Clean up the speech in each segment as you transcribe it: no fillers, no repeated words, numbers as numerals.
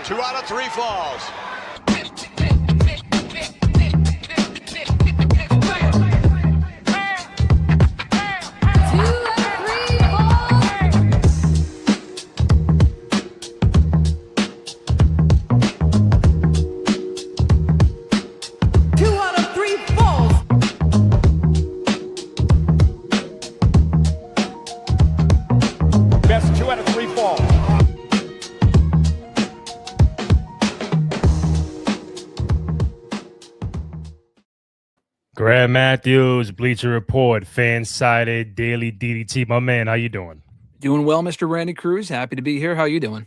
2 out of 3 falls. Graham Matthews, Bleacher Report, Fan-Sided, Daily DDT. My man, how you doing? Doing well, Mr. Randy Cruz. Happy to be here. How you doing?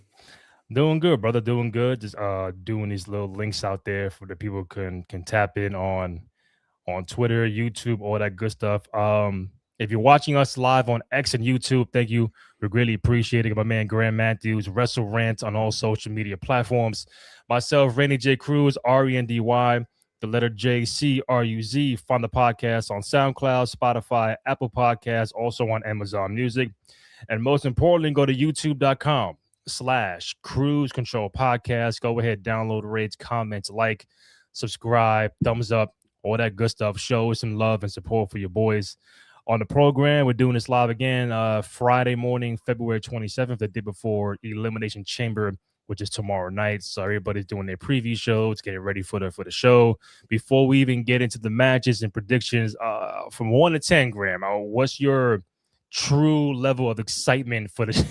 Doing good, brother. Doing good. Just doing these little links out there for the people can tap in on Twitter, YouTube, all that good stuff. If you're watching us live on X and YouTube, thank you. We greatly appreciate it. My man Graham Matthews, Wrestle Rant on all social media platforms. Myself, Randy J. Cruz, RENDY. The letter JCRUZ. Find the podcast on SoundCloud, Spotify, Apple Podcasts, also on Amazon Music. And most importantly, go to youtube.com/Cruise Control Podcast. Go ahead, download, rates, comments, like, subscribe, thumbs up, all that good stuff. Show some love and support for your boys on the program. We're doing this live again Friday morning, February 27th, the day before Elimination Chamber, which is tomorrow night. So everybody's doing their preview shows, getting ready for the show. Before we even get into the matches and predictions, from 1 to 10, Graham, what's your true level of excitement for the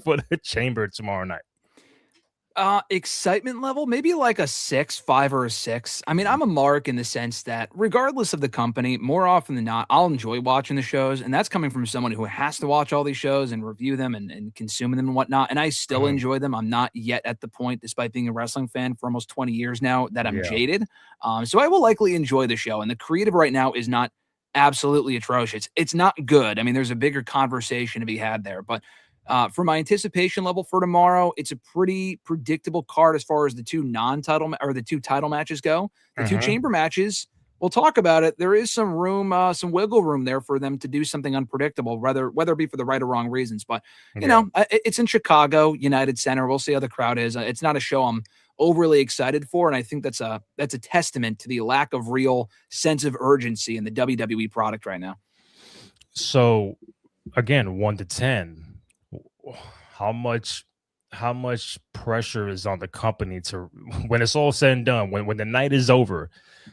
for the Chamber tomorrow night? Excitement level, maybe like a 6, 5 or a 6. I mean, I'm a mark in the sense that regardless of the company, more often than not, I'll enjoy watching the shows. And that's coming from someone who has to watch all these shows and review them and consume them and whatnot. And I still enjoy them. I'm not yet at the point, despite being a wrestling fan for almost 20 years now, that I'm jaded. So I will likely enjoy the show. And the creative right now is not absolutely atrocious. It's not good. I mean, there's a bigger conversation to be had there, but for my anticipation level for tomorrow, it's a pretty predictable card as far as the two non-title or the two title matches go. The two chamber matches, we'll talk about it. There is some room, some wiggle room there for them to do something unpredictable, whether it be for the right or wrong reasons. But you know, it's in Chicago, United Center. We'll see how the crowd is. It's not a show I'm overly excited for, and I think that's a testament to the lack of real sense of urgency in the WWE product right now. So, again, 1 to 10. How much pressure is on the company to, when it's all said and done, when the night is over,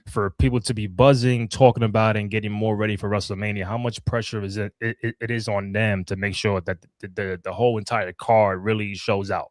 for people to be buzzing, talking about it, and getting more ready for WrestleMania? How much pressure is it is on them to make sure that the whole entire card really shows out?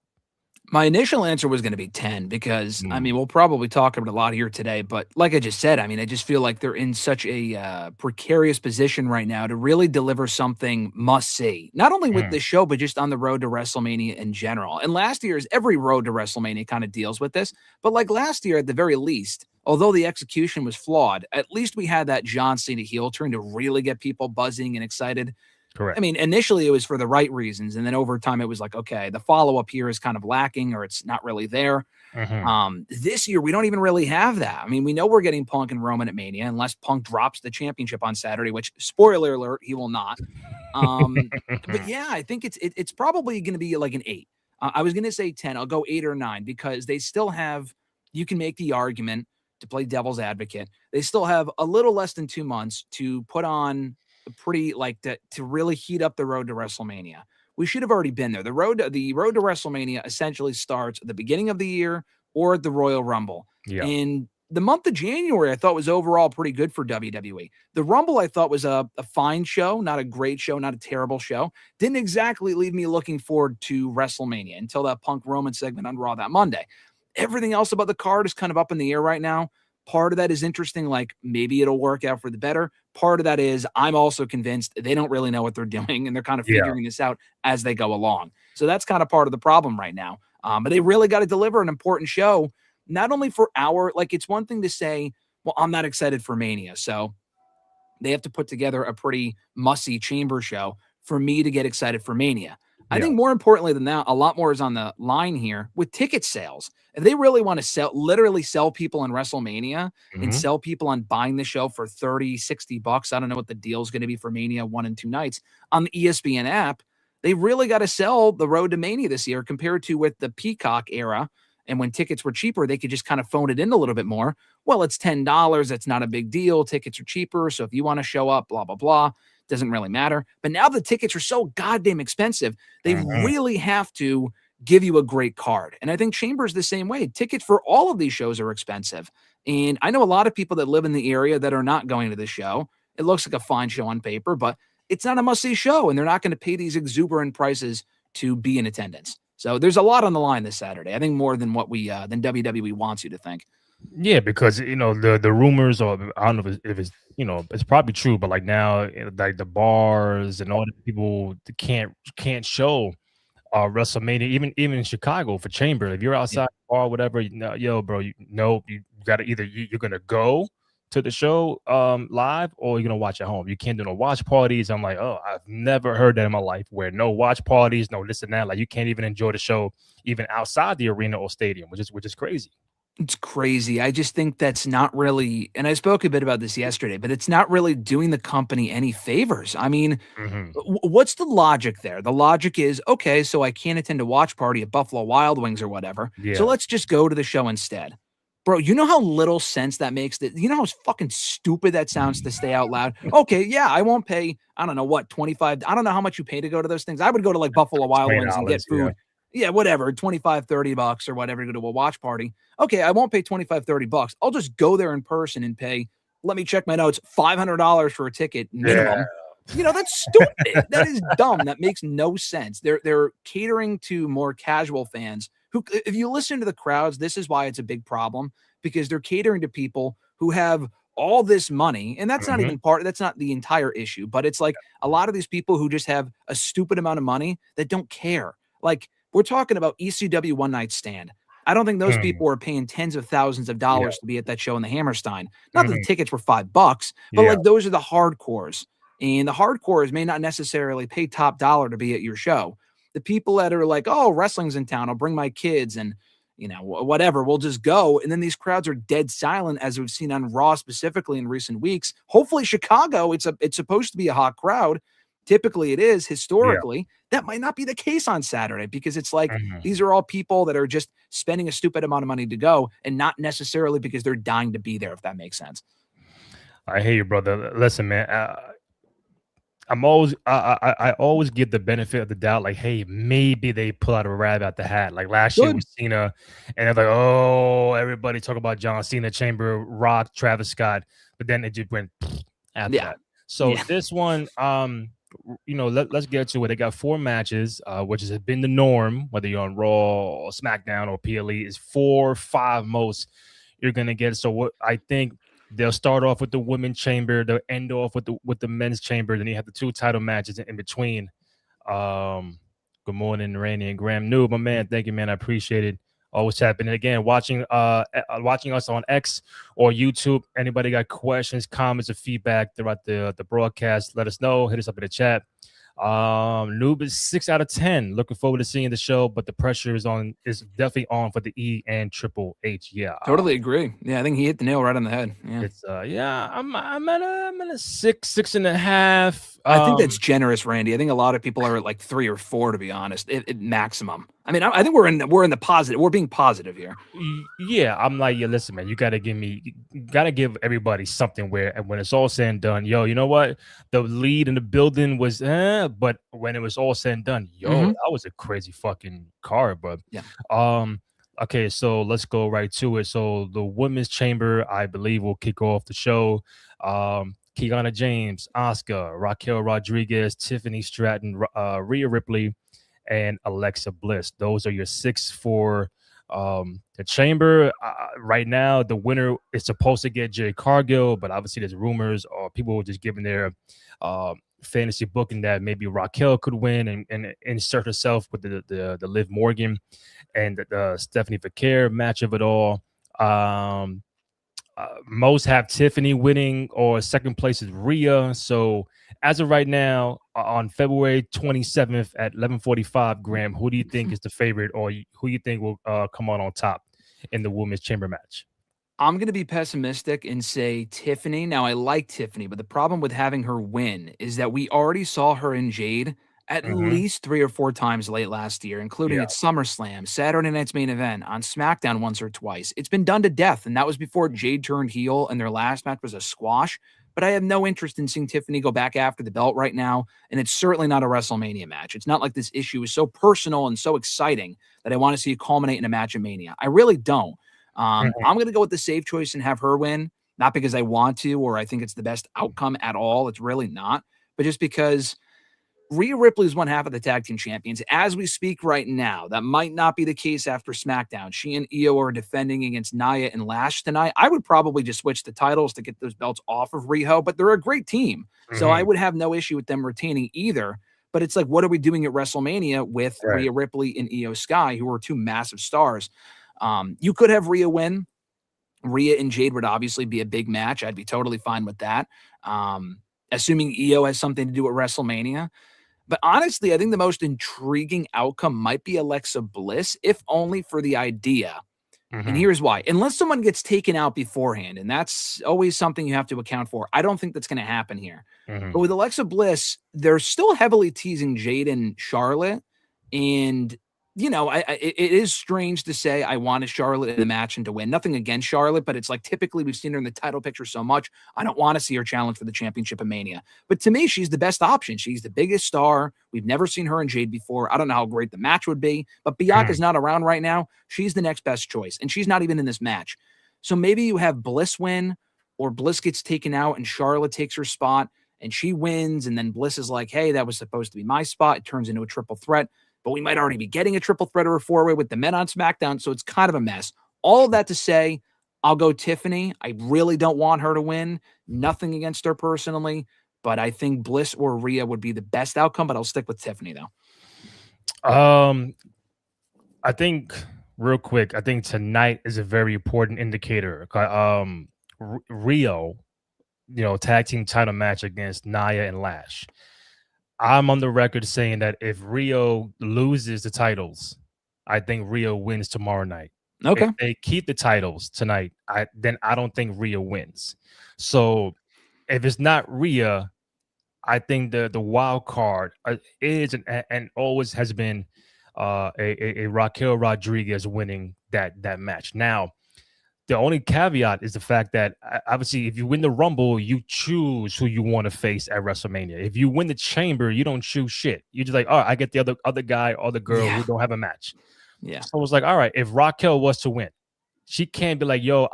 My initial answer was going to be 10 because, I mean, we'll probably talk about a lot here today, but like I just said, I mean, I just feel like they're in such a precarious position right now to really deliver something must-see, not only with this show, but just on the road to WrestleMania in general. And last year's, every road to WrestleMania kind of deals with this, but like last year, at the very least, although the execution was flawed, at least we had that John Cena heel turn to really get people buzzing and excited. Correct. I mean, initially it was for the right reasons, and then over time it was like, okay, the follow-up here is kind of lacking, or it's not really there. This year we don't even really have that. I mean, we know we're getting Punk and Roman at Mania, unless Punk drops the championship on Saturday, which, spoiler alert, he will not. But yeah, I think it's probably going to be like an 8. I was going to say 10. I'll go 8 or 9 because they still have. You can make the argument, to play devil's advocate, they still have a little less than 2 months to put on pretty to really heat up the road to WrestleMania. We should have already been there. The road to WrestleMania essentially starts at the beginning of the year or at the Royal Rumble. And the month of January, I thought, was overall pretty good for WWE. The Rumble, I thought, was a fine show, not a great show, not a terrible show. Didn't exactly leave me looking forward to WrestleMania until that Punk Roman segment on Raw that Monday. Everything else about the card is kind of up in the air right now. Part of that is interesting, like maybe it'll work out for the better. Part of that is I'm also convinced they don't really know what they're doing, and they're kind of figuring this out as they go along. So that's kind of part of the problem right now. But they really got to deliver an important show, not only for it's one thing to say, well, I'm not excited for Mania. So they have to put together a pretty must-see Chamber show for me to get excited for Mania. I think more importantly than that, a lot more is on the line here with ticket sales. If they really want to literally sell people in WrestleMania and sell people on buying the show for $30, $60, I don't know what the deal is going to be for Mania 1 and 2 nights on the ESPN app, They really got to sell the road to Mania this year compared to with the Peacock era. And when tickets were cheaper, they could just kind of phone it in a little bit more. Well, it's $10. That's not a big deal. Tickets are cheaper. So if you want to show up, blah, blah, blah, doesn't really matter. But now the tickets are so goddamn expensive, they really have to give you a great card. And I think Chamber's the same way. Tickets for all of these shows are expensive. And I know a lot of people that live in the area that are not going to the show. It looks like a fine show on paper, but it's not a must-see show, and they're not going to pay these exuberant prices to be in attendance. So there's a lot on the line this Saturday. I think more than what than WWE wants you to think. Yeah, because the rumors, or I don't know if it's it's probably true, but like now, like the bars and all the people can't show WrestleMania, even in Chicago for Chamber. If you're outside the bar, whatever, yo, bro, you got to either you're gonna go to the show live, or you're gonna watch at home. You can't do no watch parties. I'm like, oh, I've never heard that in my life, where no watch parties, no this and that. Like, you can't even enjoy the show even outside the arena or stadium, which is crazy. It's crazy. I just think that's not really, and I spoke a bit about this yesterday, but it's not really doing the company any favors. I mean, what's the logic there? The logic is, okay, so I can't attend a watch party at Buffalo Wild Wings or whatever. Yeah. So let's just go to the show instead. Bro, you know how little sense that makes? That you know how fucking stupid that sounds to stay out loud? Okay, yeah, I won't pay, I don't know what, 25. I don't know how much you pay to go to those things. I would go to like Buffalo Wild Wings and get food. Yeah, whatever, 25, 30 bucks or whatever to go to a watch party. Okay, I won't pay 25, 30 bucks. I'll just go there in person and pay, let me check my notes, $500 for a ticket minimum. Yeah. That's stupid. That is dumb. That makes no sense. They're catering to more casual fans who, if you listen to the crowds, this is why it's a big problem, because they're catering to people who have all this money, and that's not even that's not the entire issue, but it's like a lot of these people who just have a stupid amount of money that don't care. Like, we're talking about ECW One Night Stand. I don't think those people are paying tens of thousands of dollars to be at that show in the Hammerstein. Not that the tickets were $5, but like those are the hardcores. And the hardcores may not necessarily pay top dollar to be at your show. The people that are like, oh, wrestling's in town, I'll bring my kids and, whatever, we'll just go. And then these crowds are dead silent, as we've seen on Raw specifically in recent weeks. Hopefully Chicago, it's supposed to be a hot crowd. Typically it is historically. That might not be the case on Saturday, because it's like these are all people that are just spending a stupid amount of money to go, and not necessarily because they're dying to be there, if that makes sense. I hear you, brother. Listen, man, I always give the benefit of the doubt, like, hey, maybe they pull out a rabbit out the hat. Like last year with Cena, and they're like, oh, everybody talk about John Cena, Chamber, Rock, Travis Scott, but then it just went after that. So this one, let's get to it. They got 4 matches, which has been the norm, whether you're on Raw or SmackDown or PLE, is 4 or 5 most you're gonna get. So what I think they'll start off with the women's chamber, they'll end off with the men's chamber, then you have the 2 title matches in between. Good morning, Randy and Graham. Noob, my man. Thank you, man. I appreciate it. Always happening. Again, watching us on X or YouTube. Anybody got questions, comments, or feedback throughout the broadcast, let us know. Hit us up in the chat. Noob is 6 out of 10. Looking forward to seeing the show, but the pressure is definitely on for the E and Triple H. Yeah, totally agree. Yeah, I think he hit the nail right on the head. Yeah, it's I'm at a 6.5. I think that's generous, Randy. I think a lot of people are at like 3 or 4, to be honest, at maximum. I mean, I think we're in the positive. We're being positive here. Yeah, I'm like, listen, man, you gotta give everybody something where, and when it's all said and done, yo, you know what? The lead in the building was, but when it was all said and done, that was a crazy fucking card, bro. Yeah. Okay, so let's go right to it. So the women's chamber, I believe, will kick off the show. Kiana James, Asuka, Raquel Rodriguez, Tiffany Stratton, Rhea Ripley, and Alexa Bliss. Those are your 6 for the chamber. Right now, the winner is supposed to get Jade Cargill, but obviously there's rumors or people were just giving their fantasy booking that maybe Raquel could win and insert herself with the Liv Morgan and the Stephanie Vaquer match of it all. Most have Tiffany winning, or second place is Rhea. So as of right now, on February 27th at 11:45, Graham, who do you think is the favorite, or who you think will come on top in the women's chamber match? I'm going to be pessimistic and say Tiffany. Now, I like Tiffany, but the problem with having her win is that we already saw her and Jade at least 3 or 4 times late last year, including at SummerSlam, Saturday Night's Main Event, on SmackDown once or twice. It's been done to death, and that was before Jade turned heel, and their last match was a squash. But I have no interest in seeing Tiffany go back after the belt right now, and it's certainly not a WrestleMania match. It's not like this issue is so personal and so exciting that I want to see it culminate in a match at Mania. I really don't. I'm going to go with the safe choice and have her win, not because I want to or I think it's the best outcome at all. It's really not, but just because Rhea Ripley is one half of the tag team champions. As we speak right now, that might not be the case after SmackDown. She and Io are defending against Nia and Lash tonight. I would probably just switch the titles to get those belts off of Riho, but they're a great team. So I would have no issue with them retaining either. But it's like, what are we doing at WrestleMania with Rhea Ripley and Io Sky, who are two massive stars? You could have Rhea win. Rhea and Jade would obviously be a big match. I'd be totally fine with that. Assuming Io has something to do with WrestleMania. But honestly, I think the most intriguing outcome might be Alexa Bliss, if only for the idea. And here's why. Unless someone gets taken out beforehand, and that's always something you have to account for. I don't think that's going to happen here. But with Alexa Bliss, they're still heavily teasing Jade and Charlotte. And, you know, it is strange to say I wanted Charlotte in the match and to win. Nothing against Charlotte, but it's like typically we've seen her in the title picture so much. I don't want to see her challenge for the championship of Mania. But to me, she's the best option. She's the biggest star. We've never seen her and Jade before. I don't know how great the match would be, but Bianca's not around right now. She's the next best choice, and she's not even in this match. So maybe you have Bliss win, or Bliss gets taken out and Charlotte takes her spot, and she wins, and then Bliss is like, hey, that was supposed to be my spot. It turns into a triple threat. But we might already be getting a triple threat or a four-way with the men on SmackDown, so it's kind of a mess. All of that to say, I'll go Tiffany. I really don't want her to win. Nothing against her personally, but I think Bliss or Rhea would be the best outcome, but I'll stick with Tiffany, though. I think, real quick, I think tonight is a very important indicator. Rio, tag team title match against Nia and Lash. I'm on the record saying that if Rio loses the titles, I think Rio wins tomorrow night. Okay. If they keep the titles tonight, then I don't think Rio wins. So if it's not Rhea, I think the wild card is and always has been a Raquel Rodriguez winning that match. Now, the only caveat is the fact that obviously if you win the Rumble, you choose who you want to face at WrestleMania. If you win the Chamber, you don't choose shit. You're just like, all right, I get the other guy or the girl who don't have a match. Yeah. So it's like, all right, if Raquel was to win, she can't be like, yo,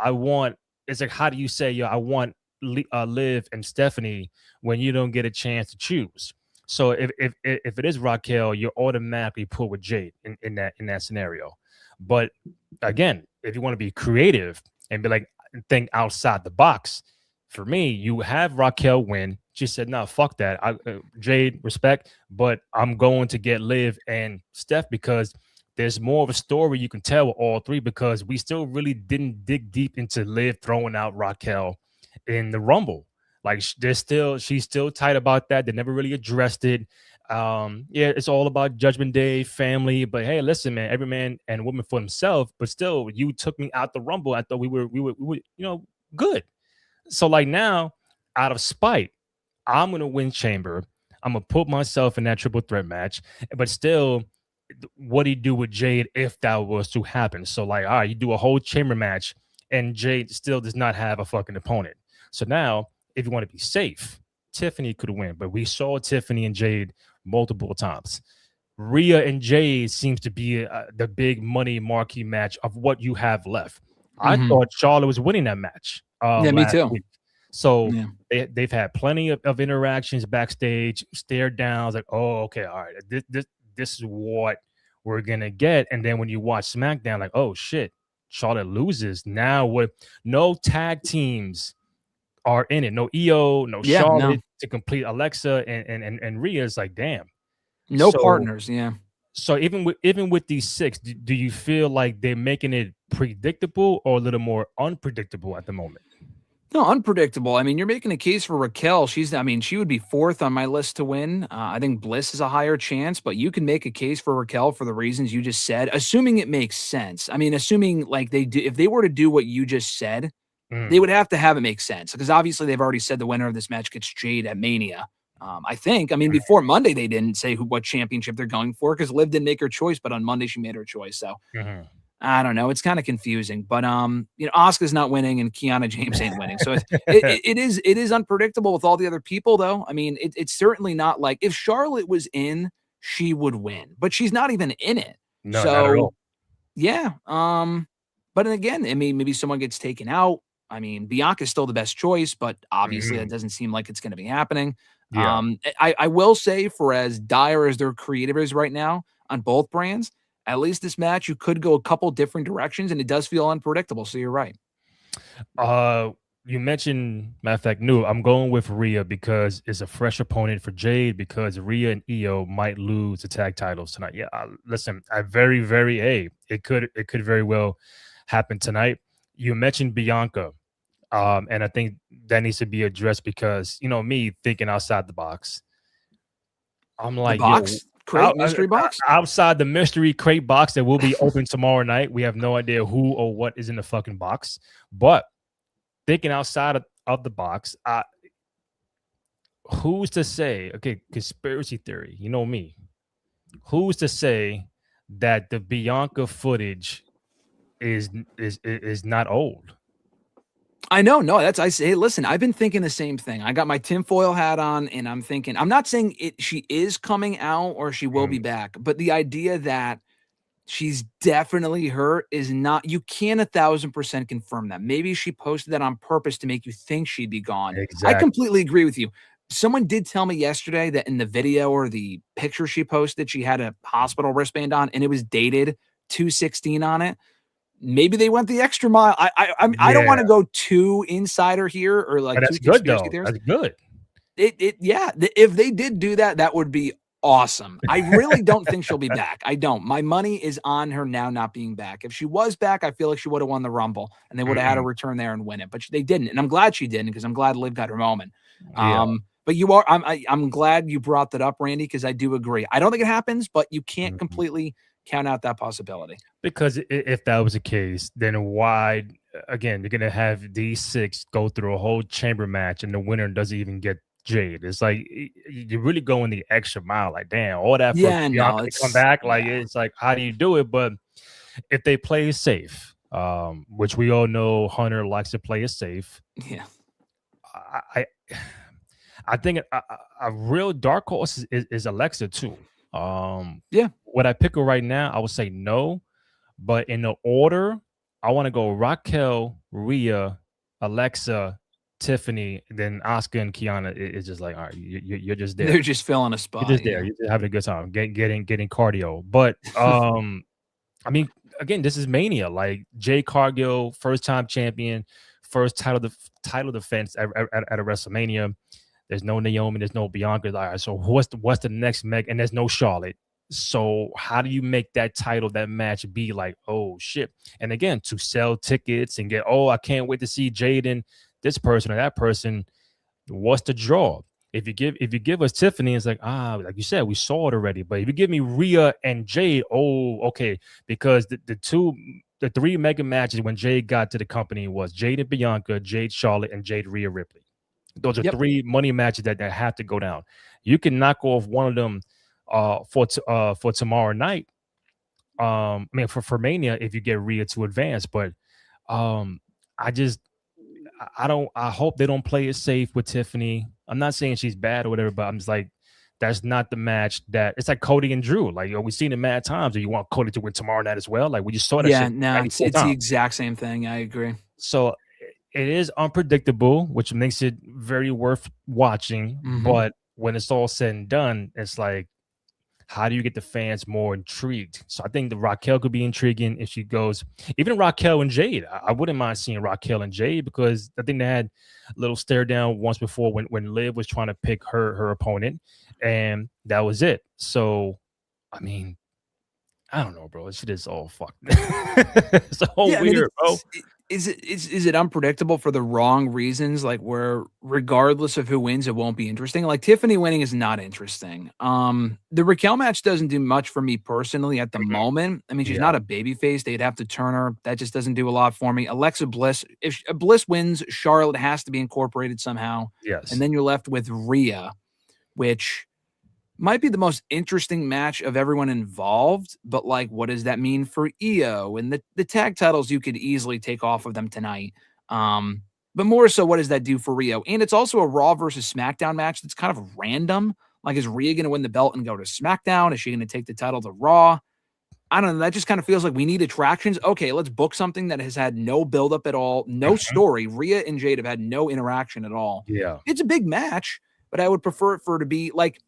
it's like, how do you say, yo, I want Liv and Stephanie when you don't get a chance to choose? So if it is Raquel, you're automatically put with Jade in that scenario. But again, if you want to be creative and be like, think outside the box, for me, you have Raquel win. She said, no, fuck that. Jade, respect, but I'm going to get Liv and Steph because there's more of a story you can tell with all three, because we still really didn't dig deep into Liv throwing out Raquel in the Rumble. Like, she's still tight about that. They never really addressed it. It's all about Judgment Day, family. But hey, listen, man, every man and woman for himself. But still, you took me out the Rumble. I thought we were good. So like now, out of spite, I'm gonna win Chamber. I'm gonna put myself in that triple threat match. But still, what do you do with Jade if that was to happen? So like, all right, you do a whole Chamber match, and Jade still does not have a fucking opponent. So now, if you want to be safe, Tiffany could win, but we saw Tiffany and Jade multiple times. Rhea and Jade seems to be the big money marquee match of what you have left. I thought Charlotte was winning that match. Me too. Week. So they've had plenty of interactions backstage, stare downs, like, oh, okay, all right, this is what we're gonna get. And then when you watch SmackDown, like, oh shit, Charlotte loses. Now with no tag teams are in it, no Io, no Charlotte to complete Alexa and Rhea. Is like, damn, no partners. So even with these six, do you feel like they're making it predictable or a little more unpredictable at the moment? No, unpredictable. I mean, you're making a case for Raquel. She would be fourth on my list to win. I think Bliss is a higher chance, but you can make a case for Raquel for the reasons you just said, assuming it makes sense. I mean, assuming like they do, if they were to do what you just said, they would have to have it make sense, because obviously they've already said the winner of this match gets Jade at Mania. I think. I mean, before Monday, they didn't say what championship they're going for because Liv didn't make her choice, but on Monday she made her choice. So I don't know. It's kind of confusing, but Asuka's not winning and Kiana James ain't winning. So it is unpredictable with all the other people, though. I mean, it's certainly not like if Charlotte was in, she would win, but she's not even in it. No, not at all. Yeah. But then again, I mean, maybe someone gets taken out. I mean, Bianca's still the best choice, but obviously that doesn't seem like it's going to be happening. Yeah. I will say, for as dire as their creative is right now on both brands, at least this match, you could go a couple different directions, and it does feel unpredictable. So you're right. You mentioned, matter of fact, I'm going with Rhea because it's a fresh opponent for Jade because Rhea and Io might lose the tag titles tonight. Yeah, listen, it could very well happen tonight. You mentioned Bianca, and I think that needs to be addressed because me thinking outside the box. I'm like, mystery box outside the mystery crate box that will be open tomorrow night. We have no idea who or what is in the fucking box, but thinking outside of the box, who's to say? Okay, conspiracy theory. You know me. Who's to say that the Bianca footage is not old? I know. No, listen, I've been thinking the same thing. I got my tinfoil hat on and I'm thinking, I'm not saying she is coming out or she will be back, but the idea that she's definitely hurt is not, you can't 1,000% confirm that. Maybe she posted that on purpose to make you think she'd be gone. Exactly. I completely agree with you. Someone did tell me yesterday that in the video or the picture she posted, she had a hospital wristband on and it was dated 2/16 on it. Maybe they went the extra mile. I don't want to go too insider here or like that's good though. That's good. If they did do that, that would be awesome. I really don't think she'll be back. I don't. My money is on her now not being back. If she was back, I feel like she would have won the Rumble and they would have had her return there and win it. But they didn't, and I'm glad she didn't because I'm glad Liv got her moment. But I'm glad you brought that up, Randy, because I do agree. I don't think it happens, but you can't completely count out that possibility. Because if that was the case, then why, again, you're going to have these 6 go through a whole chamber match and the winner doesn't even get Jade. It's like you're really going the extra mile. Like, damn, all that for Bianca to come back. Like, it's like, how do you do it? But if they play it safe, which we all know Hunter likes to play it safe. Yeah. I think a real dark horse is Alexa too. Would I pick her right now? I would say no, but in the order, I want to go Raquel, Rhea, Alexa, Tiffany, then Asuka and Kiana is just like, all right, you're just there. They're just filling a spot. You're just there. You're just having a good time, getting cardio. But I mean, again, this is Mania. Like Jade Cargill, first time champion, first title defense at a WrestleMania. There's no Naomi, there's no Bianca. All right, so what's the next Meg? And there's no Charlotte. So how do you make that title, that match be like, oh shit? And again, to sell tickets and get, I can't wait to see Jaden, this person or that person. What's the draw? If you give us Tiffany, it's like, like you said, we saw it already. But if you give me Rhea and Jade, okay, because the 3 mega matches when Jade got to the company was Jade and Bianca, Jade Charlotte, and Jade Rhea Ripley. Those are 3 money matches that have to go down. You can knock off one of them for tomorrow night. I mean, for Mania, if you get Rhea to advance, but I hope they don't play it safe with Tiffany. I'm not saying she's bad or whatever, but I'm just like, that's not the match that it's like Cody and Drew. Like, we've seen it mad times. Do you want Cody to win tomorrow night as well? Like, we just saw that. Yeah, no, it's the exact same thing. I agree. So it is unpredictable, which makes it very worth watching. But when it's all said and done, it's like, how do you get the fans more intrigued? So I think the Raquel could be intriguing if she goes. Even Raquel and Jade, I wouldn't mind seeing Raquel and Jade because I think they had a little stare down once before when Liv was trying to pick her opponent, and that was it. So, I mean, I don't know, bro. This shit is all fucked. It's all weird, bro. Is it unpredictable for the wrong reasons? Like, where regardless of who wins, it won't be interesting. Like, Tiffany winning is not interesting. The Raquel match doesn't do much for me personally at the moment. I mean, she's not a babyface. They'd have to turn her. That just doesn't do a lot for me. Alexa Bliss, if Bliss wins, Charlotte has to be incorporated somehow. Yes, and then you're left with Rhea, which might be the most interesting match of everyone involved. But like, what does that mean for EO and the tag titles? You could easily take off of them tonight. But more so, what does that do for Rio? And it's also a Raw versus SmackDown match that's kind of random. Like, is Rhea going to win the belt and go to SmackDown? Is she going to take the title to Raw? I don't know. That just kind of feels like we need attractions. Okay, let's book something that has had no buildup at all, no story. Rhea and Jade have had no interaction at all. Yeah. It's a big match, but I would prefer it for it to be like,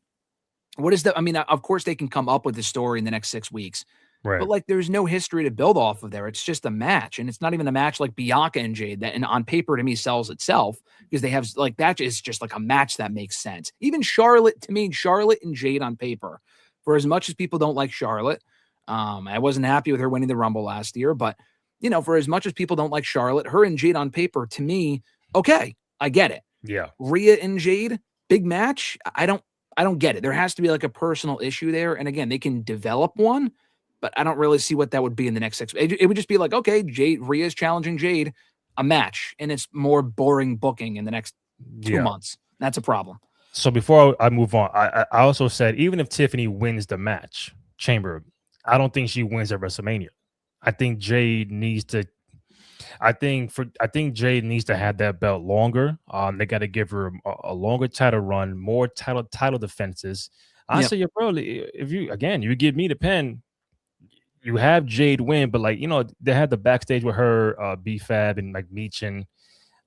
what is that? I mean, of course, they can come up with the story in the next 6 weeks. Right. But like, there's no history to build off of there. It's just a match, and it's not even a match like Bianca and Jade that, and on paper to me, sells itself because they have like that is just like a match that makes sense. Even Charlotte, to me, Charlotte and Jade on paper, for as much as people don't like Charlotte, I wasn't happy with her winning the Rumble last year, but you know, for as much as people don't like Charlotte, her and Jade on paper, to me, okay, I get it. Yeah, Rhea and Jade, big match. I don't get it. There has to be like a personal issue there, and again, they can develop one. But I don't really see what that would be in the next 6. It would just be like, okay, Rhea's challenging Jade, a match, and it's more boring booking in the next 2 months. That's a problem. So before I move on, I also said even if Tiffany wins the match, Chamber, I don't think she wins at WrestleMania. I think Jade needs to. I think Jade needs to have that belt longer. They got to give her a longer title run, more title defenses. I say, bro, if you give me the pen. You have Jade win, but like, you know, they had the backstage with her, B-Fab and like Meechin,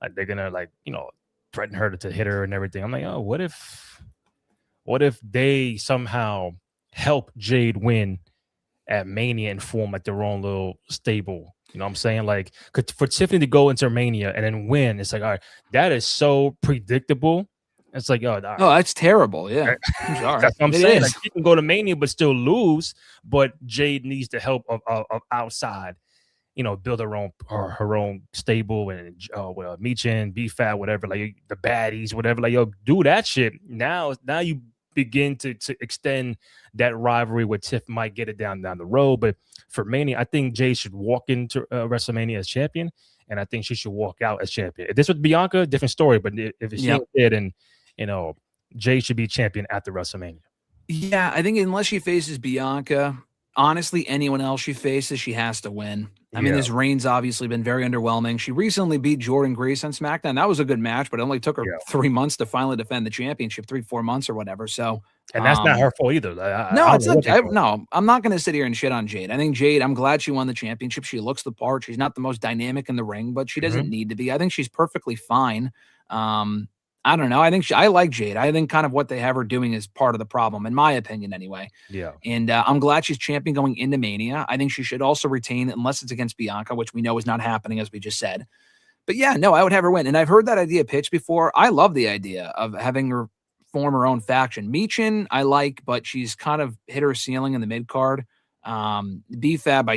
like they're gonna like, you know, threaten her to hit her and everything. I'm like, oh, what if they somehow help Jade win at Mania and form like their own little stable? You know what I'm saying? Like, for Tiffany to go into Mania and then win, it's like, all right, that is so predictable. It's like, oh, right. That's terrible. Yeah, I'm sorry. That's what I'm saying. Like, she can go to Mania but still lose, but Jade needs the help of outside, you know, build her own stable and Meechin, B-Fab, whatever, like the baddies, whatever. Like, yo, do that shit. Now you begin to extend that rivalry where Tiff might get it down the road. But for Mania, I think Jade should walk into WrestleMania as champion, and I think she should walk out as champion. If this was Bianca, different story. But if she did, and you know, Jade should be champion after WrestleMania. Yeah, I think unless she faces Bianca, honestly, anyone else she faces, she has to win. I mean, this reign's obviously been very underwhelming. She recently beat Jordan Grace on SmackDown. That was a good match, but it only took her 3 months to finally defend the championship, 3-4 months or whatever. So, and that's not her fault either. I'm not going to sit here and shit on Jade. I think Jade, I'm glad she won the championship. She looks the part. She's not the most dynamic in the ring, but she doesn't need to be. I think she's perfectly fine. I don't know. I like Jade. I think kind of what they have her doing is part of the problem, in my opinion, anyway. Yeah. And I'm glad she's champion going into Mania. I think she should also retain, unless it's against Bianca, which we know is not happening, as we just said. But yeah, no, I would have her win. And I've heard that idea pitched before. I love the idea of having her form her own faction. Meechin, I like, but she's kind of hit her ceiling in the mid card. B-Fab,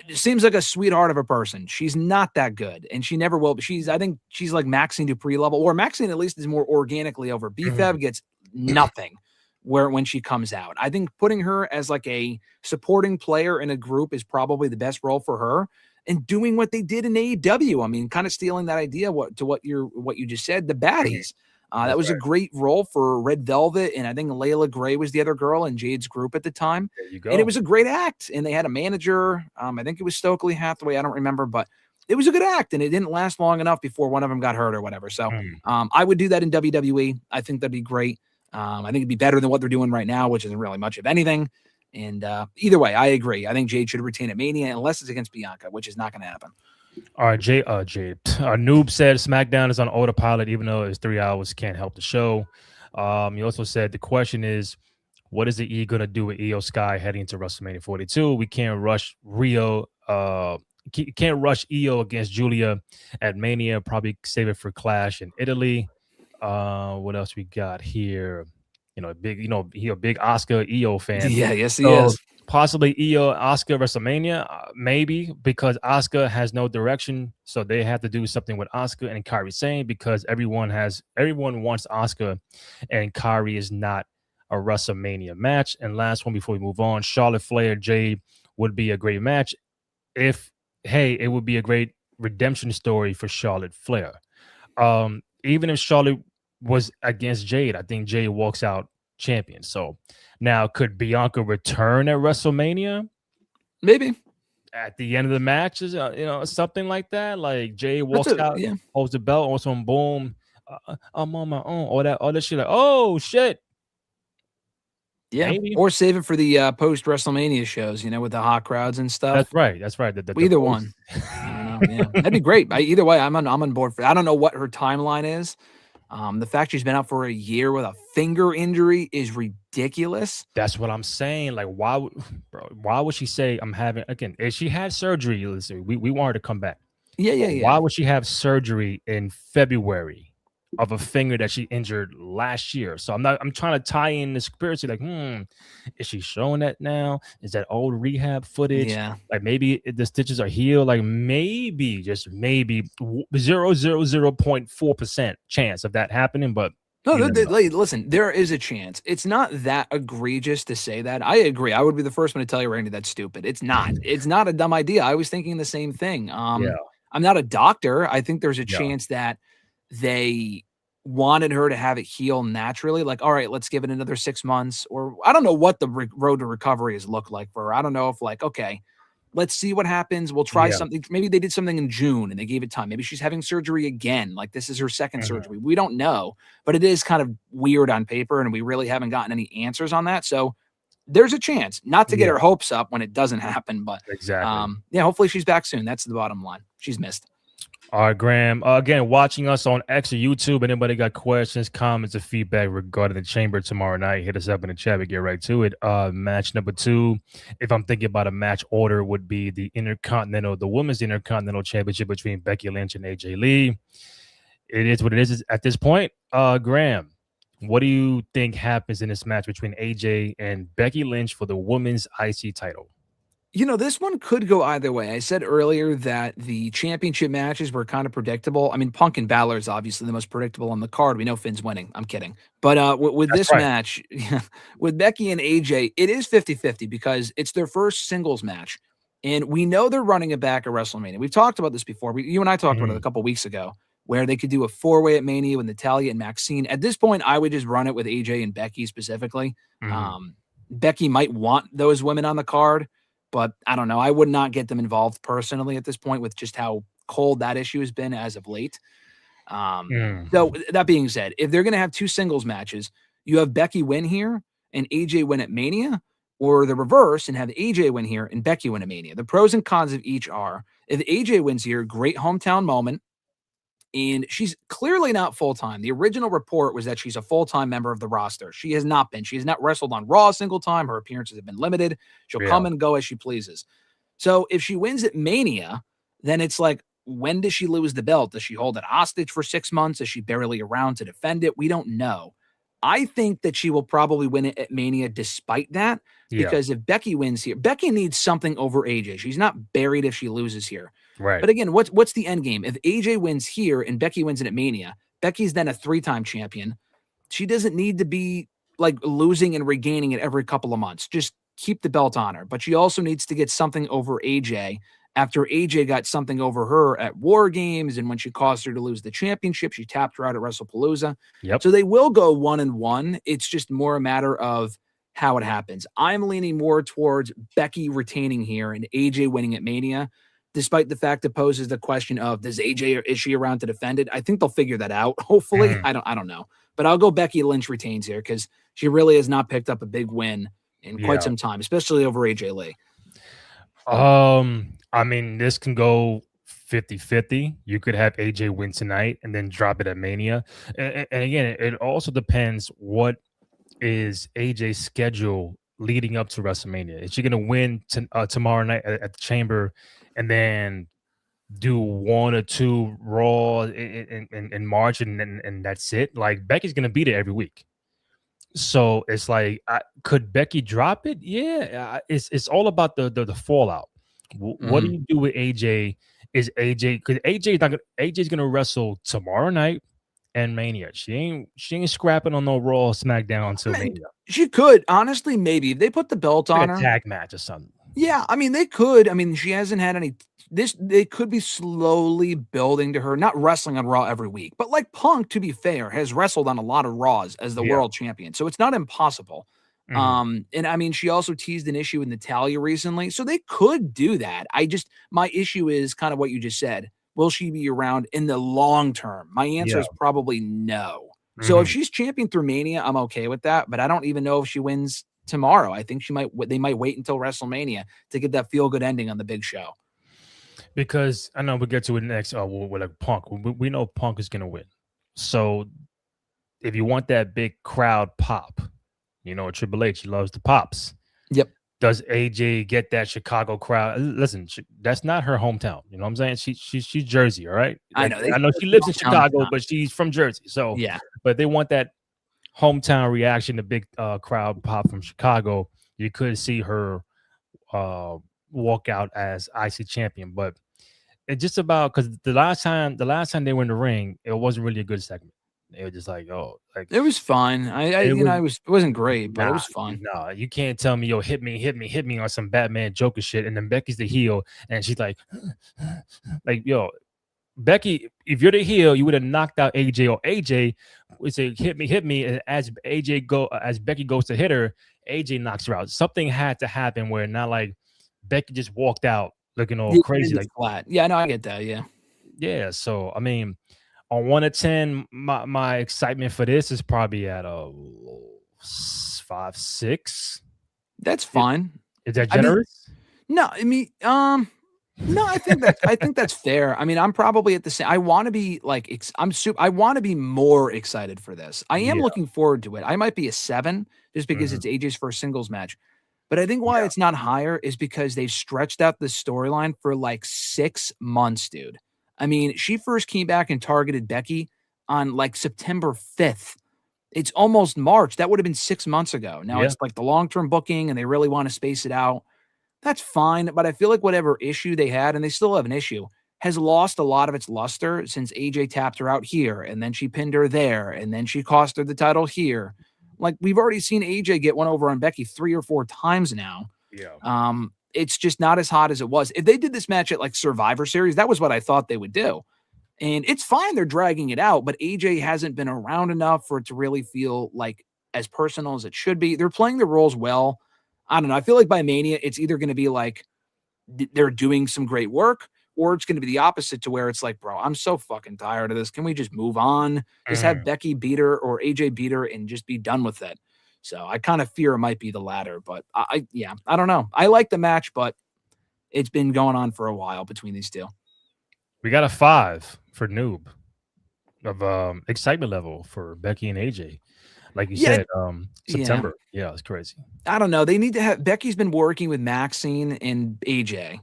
it seems like a sweetheart of a person. She's not that good, and she never will. But I think she's like Maxine Dupree level, or Maxine at least is more organically over. B-Fab gets nothing when she comes out. I think putting her as like a supporting player in a group is probably the best role for her. And doing what they did in AEW, I mean, kind of stealing that idea what you just said, the baddies. That was a great role for Red Velvet, and I think Layla Gray was the other girl in Jade's group at the time. There you go. And it was a great act, and they had a manager. I think it was Stokely Hathaway. I don't remember, but it was a good act, and it didn't last long enough before one of them got hurt or whatever. So I would do that in WWE. I think that'd be great. I think it'd be better than what they're doing right now, which isn't really much of anything. And either way, I agree. I think Jade should retain at Mania unless it's against Bianca, which is not going to happen. All right, Jade. Noob said SmackDown is on autopilot, even though it's 3 hours, can't help the show. You also said the question is, what is the E going to do with Io Sky heading into WrestleMania 42? We can't rush Rio. Can't rush Io against Julia at Mania. Probably save it for Clash in Italy. What else we got here? He a big Oscar Io fan. Yeah, yes, he is. Possibly Io Oscar WrestleMania, maybe, because Oscar has no direction, so they have to do something with Oscar and Kairi Sane, because everyone wants Oscar, and Kairi is not a WrestleMania match. And last one before we move on, Charlotte Flair Jade would be a great match. It would be a great redemption story for Charlotte Flair. Even if Charlotte was against Jade. I think Jade walks out champion. So now could Bianca return at WrestleMania Maybe. at the end of the matches? Something like that. Like Jade walks out, yeah. holds the belt, or some boom. I'm on my own. All that shit. Like, oh shit. Yeah. Maybe. Or save it for the post WrestleMania shows, with the hot crowds and stuff. That's right. That's right. Either one. I don't know. Yeah. That'd be great. Either way, I'm on board for it. I don't know what her timeline is. The fact she's been out for a year with a finger injury is ridiculous. That's what I'm saying. Like, why would she say I'm having again? If she had surgery, listen, we want her to come back. Yeah. Why would she have surgery in February of a finger that she injured last year? So I'm trying to tie in the conspiracy. Like, is she showing that now? Is that old rehab footage? Yeah. Like maybe the stitches are healed. Like maybe, just maybe 0.4% chance of that happening. But no, listen, there is a chance. It's not that egregious to say that. I agree. I would be the first one to tell you, Randy, that's stupid. It's not. It's not a dumb idea. I was thinking the same thing. Yeah. I'm not a doctor. I think there's a chance that they wanted her to have it heal naturally. Like, all right, let's give it another 6 months. Or I don't know what the road to recovery has looked like for her. I don't know if okay, let's see what happens. We'll try something. Maybe they did something in June and they gave it time. Maybe she's having surgery again. Like this is her second surgery. We don't know, but it is kind of weird on paper and we really haven't gotten any answers on that. So there's a chance not to get her hopes up when it doesn't happen, but exactly. Hopefully she's back soon. That's the bottom line. She's missed. All right, Graham. Again, watching us on X or YouTube. Anybody got questions, comments, or feedback regarding the Chamber tomorrow night? Hit us up in the chat. We get right to it. Match number 2, if I'm thinking about a match order, would be the Women's Intercontinental Championship between Becky Lynch and AJ Lee. It is what it is at this point. Graham, what do you think happens in this match between AJ and Becky Lynch for the Women's IC title? This one could go either way. I said earlier that the championship matches were kind of predictable. I mean, Punk and Balor is obviously the most predictable on the card. We know Finn's winning. I'm kidding. But with this match, with Becky and AJ, it is 50-50 because it's their first singles match. And we know they're running it back at WrestleMania. We've talked about this before. You and I talked about it a couple weeks ago, where they could do a 4-way at Mania with Natalya and Maxine. At this point, I would just run it with AJ and Becky specifically. Becky might want those women on the card, but I don't know. I would not get them involved personally at this point with just how cold that issue has been as of late. So that being said, if they're going to have 2 singles matches, you have Becky win here and AJ win at Mania, or the reverse and have AJ win here and Becky win at Mania. The pros and cons of each are, if AJ wins here, great hometown moment. And she's clearly not full-time. The original report was that she's a full-time member of the roster. She has not been. She has not wrestled on Raw a single time. Her appearances have been limited. She'll come and go as she pleases. So if she wins at Mania, then it's like, when does she lose the belt? Does she hold it hostage for 6 months? Is she barely around to defend it? We don't know. I think that she will probably win it at Mania despite that, because if Becky wins here, Becky needs something over AJ. She's not buried if she loses here. Right. But again, what's the end game? If AJ wins here and Becky wins it at Mania, Becky's then a 3-time champion. She doesn't need to be like losing and regaining it every couple of months. Just keep the belt on her. But she also needs to get something over AJ after AJ got something over her at War Games, and when she caused her to lose the championship, she tapped her out at WrestlePalooza. So they will go 1-1. It's just more a matter of how it happens. I'm leaning more towards Becky retaining here and AJ winning at Mania, despite the fact it poses the question of, does AJ, or is she around to defend it? I think they'll figure that out. Hopefully. I don't know, but I'll go Becky Lynch retains here because she really has not picked up a big win in quite some time, especially over AJ Lee. I mean, this can go 50-50. You could have AJ win tonight and then drop it at Mania. And again, it also depends what is AJ's schedule leading up to WrestleMania. Is she going to win tomorrow night at the Chamber and then do 1 or 2 Raw in March and that's it? Like, Becky's going to be there every week. So it's like, could Becky drop it? Yeah, it's all about the fallout. What do you do with AJ? Is AJ, because AJ's gonna wrestle tomorrow night and Mania. She ain't scrapping on no Raw SmackDown until Mania. She could, honestly, maybe if they put the belt on her, tag match or something. Yeah, I mean, they could. I mean, she hasn't had any they could be slowly building to her, not wrestling on Raw every week, but like Punk, to be fair, has wrestled on a lot of Raws as the world champion. So it's not impossible. And I mean, she also teased an issue with Natalya recently, so they could do that. My issue is kind of what you just said. Will she be around in the long term? My answer is probably no. So if she's champion through Mania, I'm okay with that, but I don't even know if she wins tomorrow. I think they might wait until WrestleMania to get that feel good ending on the big show. Because I know we'll get to it next. With like Punk, we know Punk is gonna win. So if you want that big crowd pop, Triple H loves the pops. Yep. Does AJ get that Chicago crowd? Listen, that's not her hometown. You know what I'm saying? She's Jersey, all right? I know. I know she lives in Chicago, but she's from Jersey. So yeah. But they want that hometown reaction, the big crowd pop from Chicago. You could see her walk out as IC champion, but it's just about because the last time they were in the ring, it wasn't really a good segment. It was just like, it was fine. It wasn't great, but it was fun. No, you can't tell me, hit me on some Batman Joker shit, and then Becky's the heel, and she's like, Becky, if you're the heel, you would have knocked out AJ, or AJ would say, hit me, and as Becky goes to hit her, AJ knocks her out. Something had to happen where not like Becky just walked out looking all crazy, like flat. Yeah, no, I get that. Yeah. Yeah. So I mean, on 1 to 10, my excitement for this is probably at a 5, 6. That's fine. Is that generous? No, I think that's fair. I mean, I'm probably at the same. I want to be like I want to be more excited for this. I am looking forward to it. I might be a 7 just because it's AJ's first singles match. But I think why it's not higher is because they've stretched out the storyline for like 6 months, dude. I mean, she first came back and targeted Becky on like September 5th. It's almost March. That would have been 6 months ago. Now it's like the long-term booking and they really want to space it out. That's fine. But I feel like whatever issue they had, and they still have an issue, has lost a lot of its luster since AJ tapped her out here and then she pinned her there and then she cost her the title here. Like we've already seen AJ get one over on Becky 3 or 4 times now. Yeah. It's just not as hot as it was. If they did this match at like Survivor Series, that was what I thought they would do. And it's fine they're dragging it out, but AJ hasn't been around enough for it to really feel like as personal as it should be. They're playing the roles well. I don't know. I feel like by Mania, it's either going to be like they're doing some great work, or it's going to be the opposite to where it's like, bro, I'm so fucking tired of this. Can we just move on? Just have Becky beat her or AJ beat her and just be done with it. So I kind of fear it might be the latter, but I don't know. I like the match, but it's been going on for a while between these two. We got a 5 for noob of excitement level for Becky and AJ. Like you said, September. Yeah, it's crazy. I don't know. They need to have Becky's been working with Maxine and AJ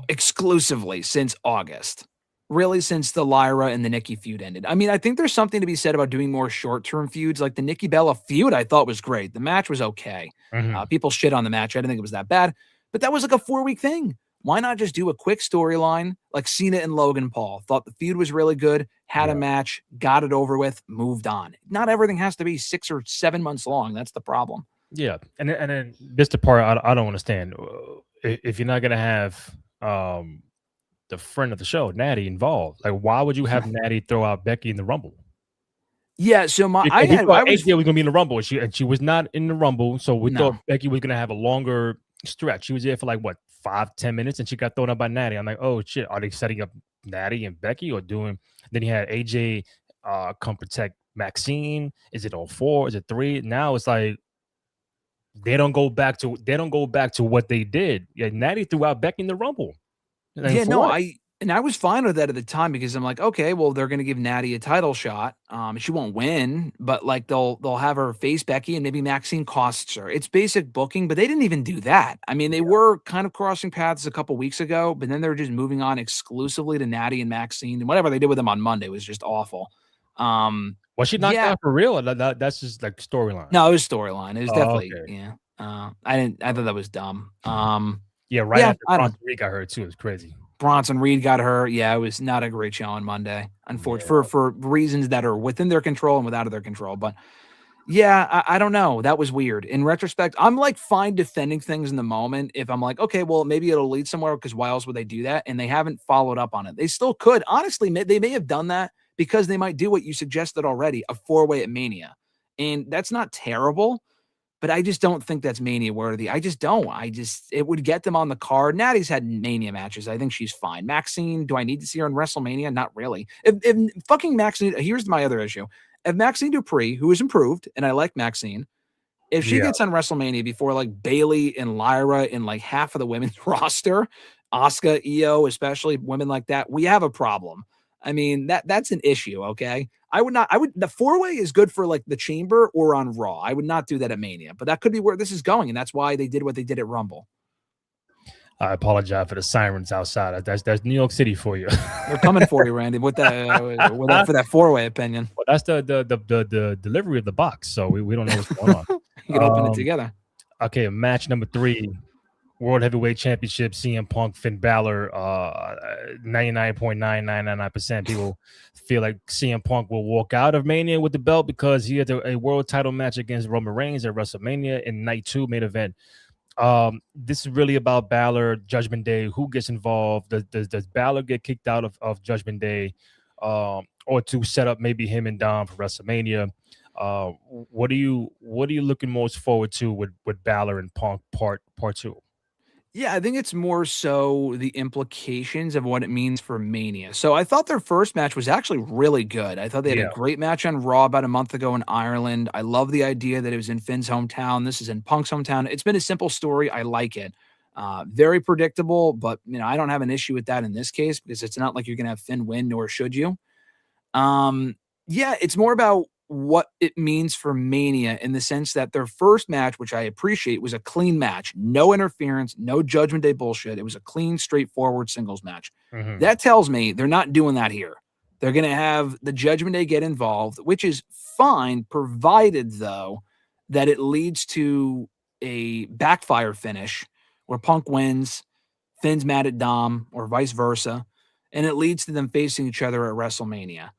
exclusively since August. Really, since the Lyra and the Nikki feud ended. I mean, I think there's something to be said about doing more short-term feuds. Like the Nikki Bella feud, I thought was great. The match was okay. People shit on the match. I didn't think it was that bad. But that was like a 4-week thing. Why not just do a quick storyline like Cena and Logan Paul? Thought the feud was really good, had a match, got it over with, moved on. Not everything has to be 6 or 7 months long. That's the problem. Yeah. And then this the part I don't understand. If you're not going to have the friend of the show, Natty, involved, like why would you have Natty throw out Becky in the Rumble? Yeah, so I thought AJ was gonna be in the Rumble, and she was not in the Rumble, so we thought Becky was gonna have a longer stretch. She was there for like what 5-10 minutes, and she got thrown out by Natty. I'm like, oh shit, are they setting up Natty and Becky or doing? Then he had AJ come protect Maxine. Is it all 4? Is it 3? Now it's like they don't go back to what they did. Yeah, Natty threw out Becky in the Rumble. Yeah, no, I was fine with that at the time because I'm like, okay, well, they're going to give Natty a title shot. She won't win, but like they'll have her face Becky and maybe Maxine costs her. It's basic booking, but they didn't even do that. I mean, they were kind of crossing paths a couple weeks ago, but then they're just moving on exclusively to Natty and Maxine, and whatever they did with them on Monday was just awful. Was she knocked out for real? That's just like storyline. No, it was storyline. It was definitely I thought that was dumb. After Bronson Reed got hurt too. It was crazy. Bronson Reed got hurt. Yeah, it was not a great show on Monday, unfortunately, for reasons that are within their control and without of their control. But Yeah, I don't know. That was weird. In retrospect, I'm like fine defending things in the moment if I'm like, okay, well, maybe it'll lead somewhere because why else would they do that? And they haven't followed up on it. They still could. Honestly, they may have done that because they might do what you suggested already, a four-way at Mania. And that's not terrible, but I just don't think that's Mania worthy. I just don't. It would get them on the card. Natty's had Mania matches. I think she's fine. Maxine, do I need to see her in WrestleMania? Not really. If fucking Maxine, here's my other issue. If Maxine Dupree, who is improved, and I like Maxine, if she Yeah. gets on WrestleMania before like Bailey and Lyra and like half of the women's roster, Asuka, Io, especially women like that, we have a problem. I mean, that's an issue, okay? The four-way is good for like the Chamber or on Raw. I would not do that at Mania, but that could be where this is going, and that's why they did what they did at Rumble. I apologize for the sirens outside. That's New York City for you. They're coming for you, Randy, with that for that four-way opinion. Well, that's the delivery of the box, so we don't know what's going on. You can open it together. Okay, match number 3, World Heavyweight Championship, CM Punk, Finn Balor. 99.9999% people feel like CM Punk will walk out of Mania with the belt because he had a world title match against Roman Reigns at WrestleMania in night 2 main event. This is really about Balor, Judgment Day. Who gets involved? Does Balor get kicked out of Judgment Day, or to set up maybe him and Dom for WrestleMania? What are you looking most forward to with Balor and Punk part 2? Yeah, I think it's more so the implications of what it means for Mania. So I thought their first match was actually really good. I thought they had a great match on Raw about a month ago in Ireland. I love the idea that it was in Finn's hometown. This is in Punk's hometown. It's been a simple story. I like it. Very predictable, but I don't have an issue with that in this case because it's not like you're going to have Finn win, nor should you. Yeah, it's more about what it means for Mania in the sense that their first match, which I appreciate, was a clean match. No interference, no Judgment Day bullshit. It was a clean, straightforward singles match. Mm-hmm. That tells me they're not doing that here. They're going to have the Judgment Day get involved, which is fine, provided, though, that it leads to a backfire finish where Punk wins, Finn's mad at Dom, or vice versa, and it leads to them facing each other at WrestleMania.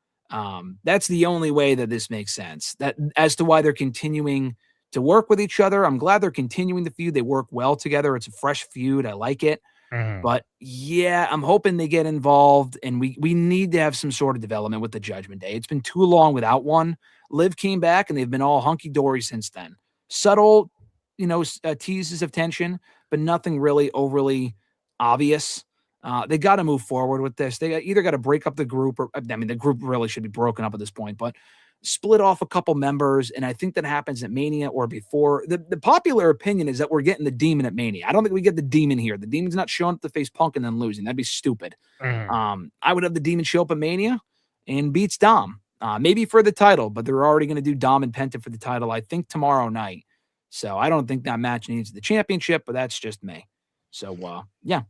That's the only way that this makes sense. That as to why they're continuing to work with each other. I'm glad they're continuing the feud. They work well together. It's a fresh feud. I like it. Mm-hmm. But yeah, I'm hoping they get involved, and we need to have some sort of development with the Judgment Day. It's been too long without one. Liv came back, and they've been all hunky-dory since then. Subtle, teases of tension, but nothing really overly obvious. They got to move forward with this. They either got to break up the group, or the group really should be broken up at this point, but split off a couple members. And I think that happens at Mania or before. The popular opinion is that we're getting the Demon at Mania. I don't think we get the Demon here. The Demon's not showing up to face Punk and then losing. That'd be stupid. Mm-hmm. I would have the Demon show up at Mania and beats Dom, maybe for the title, but they're already going to do Dom and Penta for the title, I think, tomorrow night. So I don't think that match needs the championship, but that's just me. So, yeah.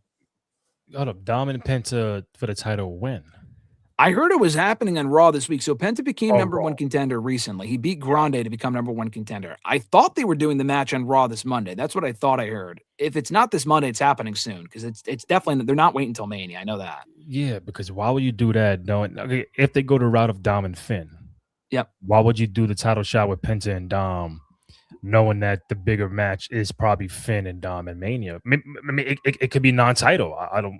Hold up, Dom and Penta for the title when? I heard it was happening on Raw this week. So Penta became number Raw. 1 contender recently. He beat Grande to become number 1 contender. I thought they were doing the match on Raw this Monday. That's what I thought I heard. If it's not this Monday, it's happening soon because it's definitely, they're not waiting until Mania. I know that. Yeah, because why would you do that knowing if they go the route of Dom and Finn? Yep. Why would you do the title shot with Penta and Dom, knowing that the bigger match is probably Finn and Dom and Mania? I mean, it could be non-title. I don't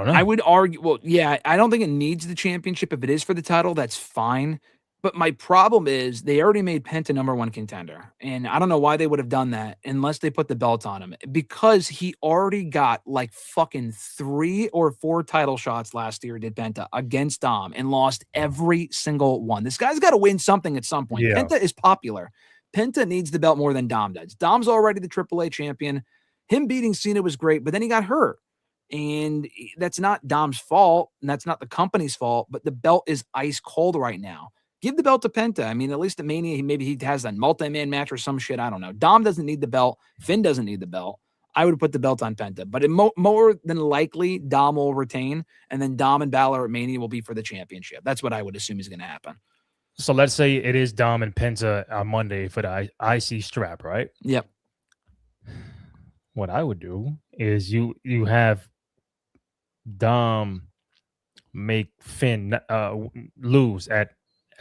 know. I would argue, well, yeah, I don't think it needs the championship. If it is for the title, that's fine. But my problem is they already made Penta number 1 contender. And I don't know why they would have done that unless they put the belt on him, because he already got like fucking 3 or 4 title shots last year, did Penta, against Dom, and lost every single one. This guy's got to win something at some point. Yeah. Penta is popular. Penta needs the belt more than Dom does. Dom's already the AAA champion. Him beating Cena was great, but then he got hurt. And that's not Dom's fault, and that's not the company's fault, but the belt is ice cold right now. Give the belt to Penta. I mean, at least at Mania, maybe he has a multi-man match or some shit. I don't know. Dom doesn't need the belt. Finn doesn't need the belt. I would put the belt on Penta. But more than likely, Dom will retain, and then Dom and Balor at Mania will be for the championship. That's what I would assume is going to happen. So let's say it is Dom and Penta on Monday for the IC strap, right? Yep. What I would do is you have Dom make Finn lose at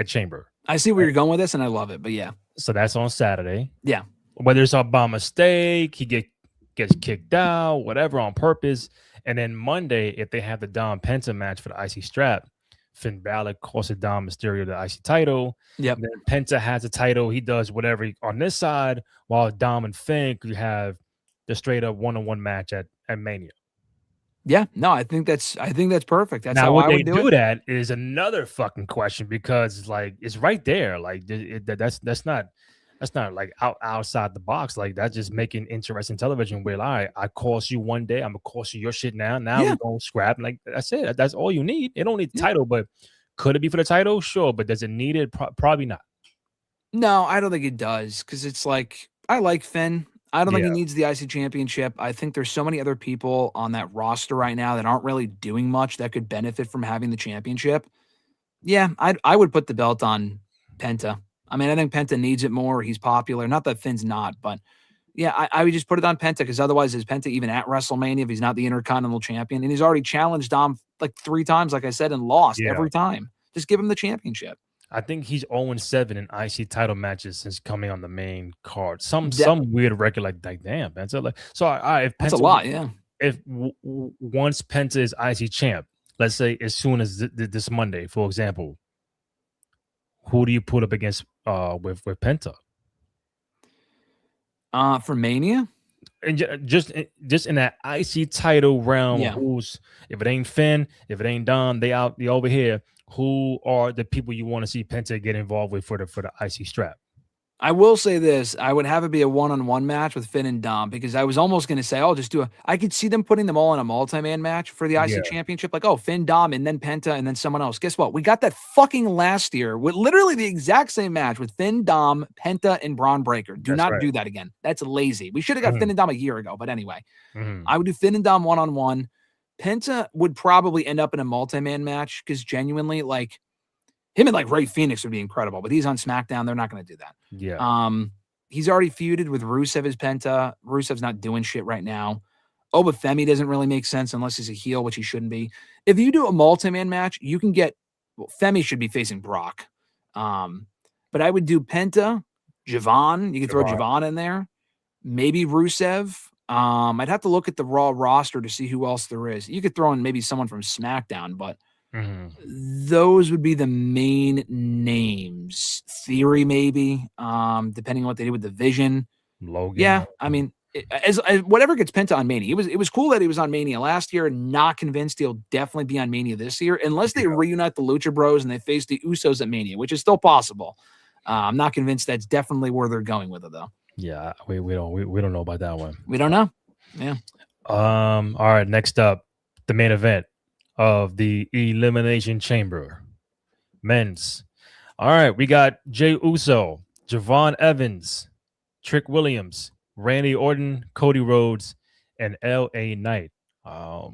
Chamber. I see where you're going with this, and I love it. But yeah. So that's on Saturday. Yeah. Whether it's by mistake, he gets kicked out, whatever, on purpose. And then Monday, if they have the Dom Penta match for the IC strap, Finn Balor costs Dom Mysterio the IC title. Yep. Then Penta has the title. He does whatever on this side, while Dom and Finn, you have the straight up one-on-one match at Mania. Yeah, no, I think that's perfect. That's now, how would I they would do it. that is another fucking question, because like it's right there. Like that's not like outside the box. Like that's just making interesting television where, all right, I cost you one day, I'm gonna cost you your shit now. Now Yeah. we're gonna scrap. Like that's it. That's all you need. It don't need the title, but could it be for the title? Sure, but does it need it? Probably not. No, I don't think it does, because it's like, I like Finn. I don't think he Yeah. needs the IC championship. I think there's so many other people on that roster right now that aren't really doing much that could benefit from having the championship. Yeah, I would put the belt on Penta. I mean, I think Penta needs it more. He's popular. Not that Finn's not, but yeah, I would just put it on Penta, because otherwise, is Penta even at WrestleMania if he's not the Intercontinental Champion? And he's already challenged Dom like 3 times, like I said, and lost every time. Just give him the championship. I think he's 0-7 in IC title matches since coming on the main card. Some weird record, like damn, Penta. Like, so all right, if Penta, that's a lot, yeah. If once Penta is IC champ, let's say as soon as this Monday, for example, who do you put up against with Penta? For Mania? And just in that IC title realm, who's, if it ain't Finn, if it ain't Dom, they over here. Who are the people you want to see Penta get involved with for the IC strap? I will say this. I would have it be a one-on-one match with Finn and Dom, because I was almost going to say, I could see them putting them all in a multi-man match for the IC championship. Like, Finn, Dom, and then Penta, and then someone else. Guess what? We got that fucking last year with literally the exact same match with Finn, Dom, Penta, and Braun Breaker. Do not do that again. That's lazy. We should have got Finn and Dom a year ago. But anyway, I would do Finn and Dom one-on-one. Penta would probably end up in a multi-man match, because genuinely, like, him and like Ray Phoenix would be incredible, but he's on SmackDown. They're not going to do that. Yeah. He's already feuded with Rusev as Penta. Rusev's not doing shit right now. Obafemi doesn't really make sense unless he's a heel, which he shouldn't be. If you do a multi-man match, you can get, Femi should be facing Brock. But I would do Penta, Javon. You could throw Javon in there. Maybe Rusev. I'd have to look at the Raw roster to see who else there is. You could throw in maybe someone from SmackDown, but those would be the main names. Theory, maybe, depending on what they do with the Vision. Logan. Yeah, I mean, as whatever gets Penta on Mania. It was cool that he was on Mania last year. Not convinced he'll definitely be on Mania this year, unless they reunite the Lucha Bros and they face the Usos at Mania, which is still possible. I'm not convinced that's definitely where they're going with it, though. Yeah, we don't know about that one. We don't know. Yeah. All right. Next up, the main event of the Elimination Chamber, men's. All right, we got Jey Uso, Javon Evans, Trick Williams, Randy Orton, Cody Rhodes, and LA Knight. I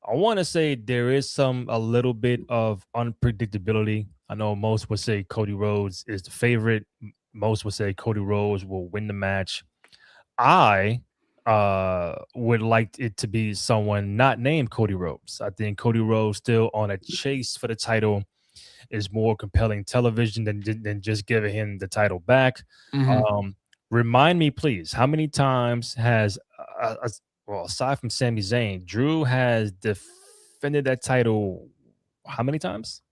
want to say there is a little bit of unpredictability. I know most would say Cody Rhodes is the favorite. Most would say Cody Rhodes will win the match. I would like it to be someone not named Cody Rhodes. I think Cody Rhodes still on a chase for the title is more compelling television than just giving him the title back. Remind me, please, how many times has aside from Sami Zayn, Drew has defended that title? How many times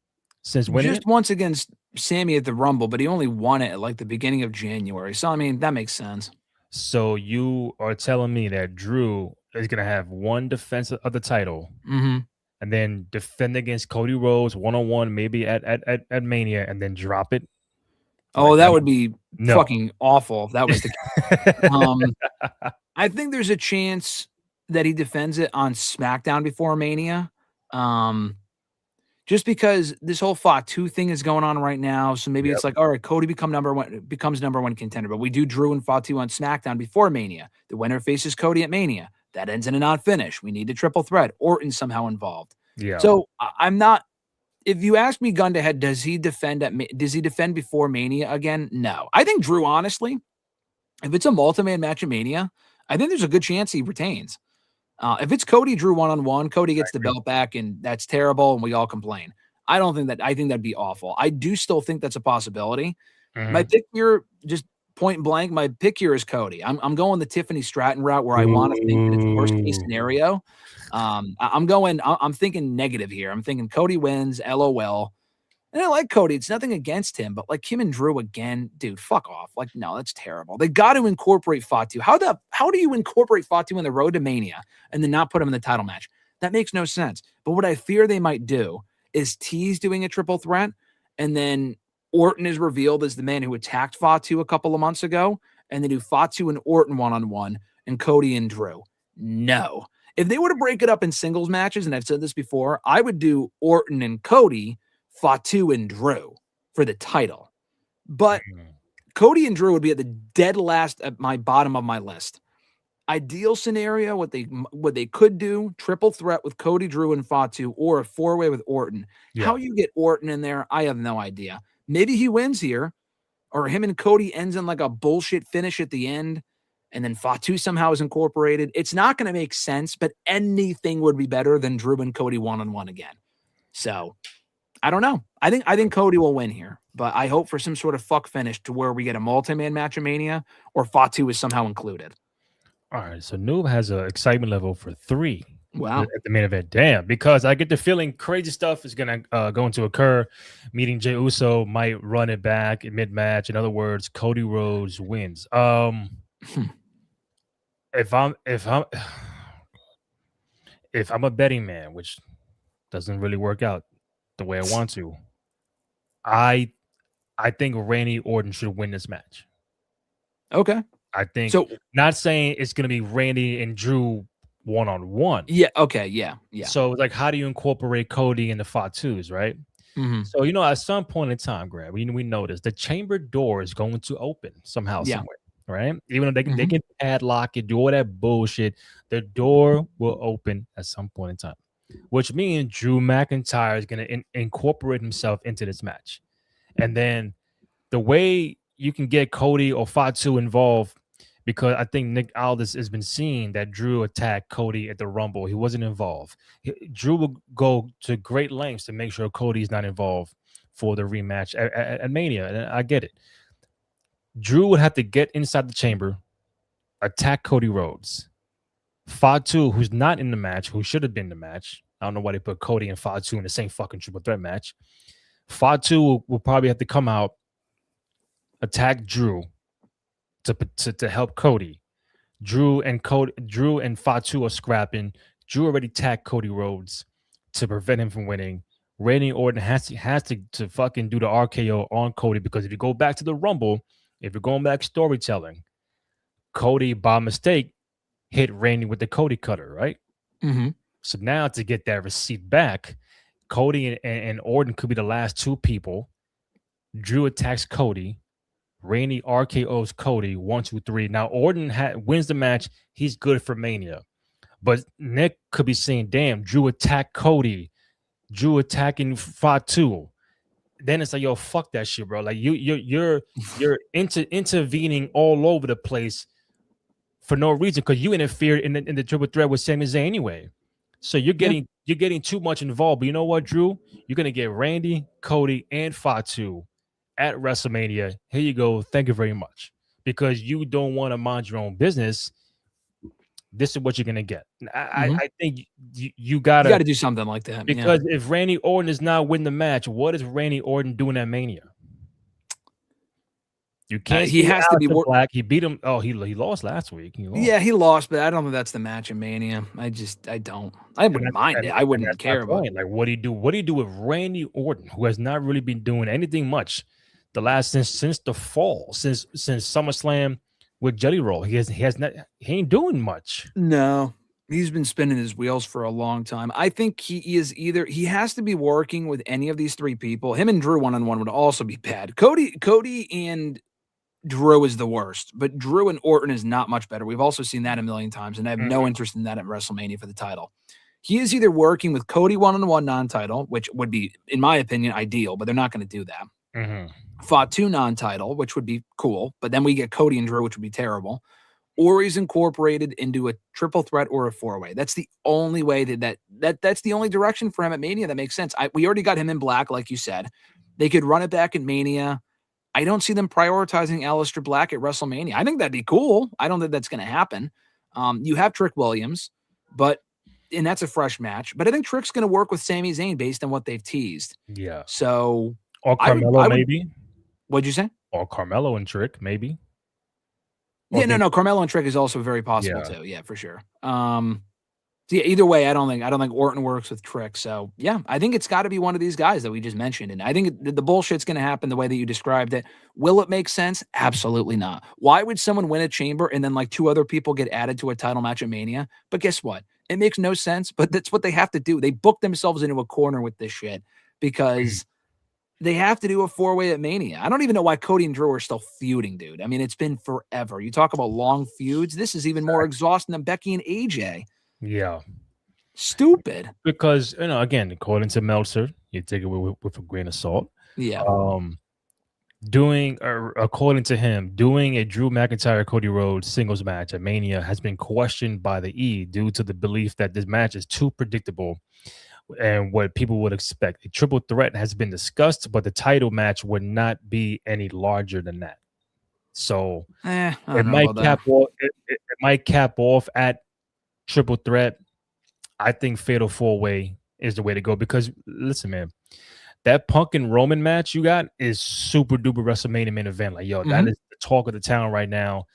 since winning? Just once against Sami at the Rumble, but he only won it at like the beginning of January. So I mean, that makes sense. So you are telling me that Drew is going to have one defense of the title and then defend against Cody Rhodes one-on-one, maybe at Mania, and then drop it? Oh, that would be fucking awful if that was the case. I think there's a chance that he defends it on SmackDown before Mania. Just because this whole Fatu thing is going on right now. So maybe it's like, all right, Cody becomes number one contender, but we do Drew and Fatu on SmackDown before Mania. The winner faces Cody at Mania. That ends in a non-finish. We need a triple threat. Orton somehow involved. Yeah. So I'm not, if you ask me gun to head, does he defend before Mania again? No. I think Drew, honestly, if it's a multi-man match at Mania, I think there's a good chance he retains. If it's Cody Drew one-on-one, Cody gets the belt back, and that's terrible, and we all complain. I don't think that. I think that'd be awful. I do still think that's a possibility. Mhm. My pick here, just point blank, my pick here is Cody. I'm going the Tiffany Stratton route where I want to think that it's worst case scenario. I'm thinking negative here. I'm thinking Cody wins, LOL. And I like Cody. It's nothing against him, but like him and Drew again, dude, fuck off. Like, no, that's terrible. They got to incorporate Fatu. How do you incorporate Fatu in the road to Mania and then not put him in the title match? That makes no sense. But what I fear they might do is tease doing a triple threat, and then Orton is revealed as the man who attacked Fatu a couple of months ago, and they do Fatu and Orton one-on-one and Cody and Drew. No. If they were to break it up in singles matches, and I've said this before, I would do Orton and Cody, Fatu and Drew for the title. But Cody and Drew would be at the dead last at my bottom of my list. Ideal scenario, what they could do, triple threat with Cody, Drew, and Fatu, or a four-way with Orton. Yeah. How you get Orton in there, I have no idea. Maybe he wins here, or him and Cody ends in like a bullshit finish at the end, and then Fatu somehow is incorporated. It's not going to make sense, but anything would be better than Drew and Cody one-on-one again. So I don't know. I think Cody will win here, but I hope for some sort of fuck finish to where we get a multi-man match of Mania, or Fatu is somehow included. All right, so Noob has an excitement level for 3. Wow. At the main event. Damn, because I get the feeling crazy stuff is going to occur. Meeting Jey Uso might run it back in mid-match. In other words, Cody Rhodes wins. If I'm a betting man, which doesn't really work out the way I want to, I think Randy Orton should win this match. Okay. I think, so. Not saying it's going to be Randy and Drew one-on-one. Yeah. Okay. Yeah. So, like, how do you incorporate Cody in the Fatus, right? Mm-hmm. So, at some point in time, Greg, we notice the chamber door is going to open somehow, somewhere, right? Even though they can padlock it, do all that bullshit, the door will open at some point in time, which means Drew McIntyre is going to incorporate himself into this match. And then the way you can get Cody or Fatu involved, because I think Nick Aldis has been seeing that Drew attacked Cody at the Rumble. He wasn't involved. Drew will go to great lengths to make sure Cody's not involved for the rematch at Mania. And I get it. Drew would have to get inside the chamber, attack Cody Rhodes. Fatu, who's not in the match, who should have been in the match. I don't know why they put Cody and Fatu in the same fucking triple threat match. Fatu will probably have to come out, attack Drew to help Cody. Drew and Fatu are scrapping. Drew already tagged Cody Rhodes to prevent him from winning. Randy Orton has to fucking do the RKO on Cody, because if you go back to the Rumble, if you're going back storytelling, Cody by mistake hit Randy with the Cody cutter, right? Mm-hmm. So now to get that receipt back, Cody and Orton could be the last two people. Drew attacks Cody. Randy RKO's Cody 1, 2, 3. Now Orton wins the match. He's good for Mania, but Nick could be saying, "Damn, Drew attacked Cody. Drew attacking Fatu." Then it's like, yo, fuck that shit, bro. Like you're intervening all over the place for no reason, because you interfered in the triple threat with Sami Zayn anyway. So you're getting too much involved. But you know what, Drew? You're gonna get Randy, Cody, and Fatu at WrestleMania. Here you go. Thank you very much. Because you don't want to mind your own business. This is what you're gonna get. I think you gotta do something like that. Because if Randy Orton is not winning the match, what is Randy Orton doing at Mania? You can't. He has to be black. He beat him. Oh, he lost last week. He lost, but I don't think that's the match in Mania. I don't. I wouldn't mind it. I wouldn't care about it. Like, what do you do? What do you do with Randy Orton, who has not really been doing anything much the last since the fall, since SummerSlam with Jelly Roll? He ain't doing much. No, he's been spinning his wheels for a long time. I think he has to be working with any of these three people. Him and Drew one-on-one would also be bad. Cody and Drew is the worst, but Drew and Orton is not much better. We've also seen that a million times, and I have no interest in that at WrestleMania for the title. He is either working with Cody one-on-one non-title, which would be, in my opinion, ideal, but they're not going to do that. Fatu non-title, which would be cool, but then we get Cody and Drew, which would be terrible. or he's incorporated into a triple threat or a four-way. That's the only way that's the only direction for him at Mania that makes sense. We already got him in Black, like you said. They could run it back at Mania. I don't see them prioritizing Aleister Black at WrestleMania. I think that'd be cool. I don't think that's going to happen. You have Trick Williams, and that's a fresh match. But I think Trick's going to work with Sami Zayn based on what they've teased. Yeah. So or Carmelo, maybe. What'd you say? Or Carmelo and Trick, maybe. Yeah, no. Carmelo and Trick is also very possible too. Yeah, for sure. So yeah, either way, I don't think Orton works with Trick. So yeah, I think it's got to be one of these guys that we just mentioned. And I think the bullshit's going to happen the way that you described it. Will it make sense? Absolutely not. Why would someone win a chamber and then like two other people get added to a title match at Mania? But guess what? It makes no sense, but that's what they have to do. They book themselves into a corner with this shit because they have to do a four-way at Mania. I don't even know why Cody and Drew are still feuding, dude. I mean, it's been forever. You talk about long feuds. This is even more exhausting than Becky and AJ. Yeah. Stupid. Because, again, according to Meltzer, you take it with a grain of salt. Yeah. According to him, doing a Drew McIntyre Cody Rhodes singles match at Mania has been questioned by the E due to the belief that this match is too predictable and what people would expect. A triple threat has been discussed, but the title match would not be any larger than that. So it might cap off at triple threat. I think fatal four-way is the way to go because listen, man, that Punk and Roman match you got is super duper WrestleMania main event. Like, that is the talk of the town right now.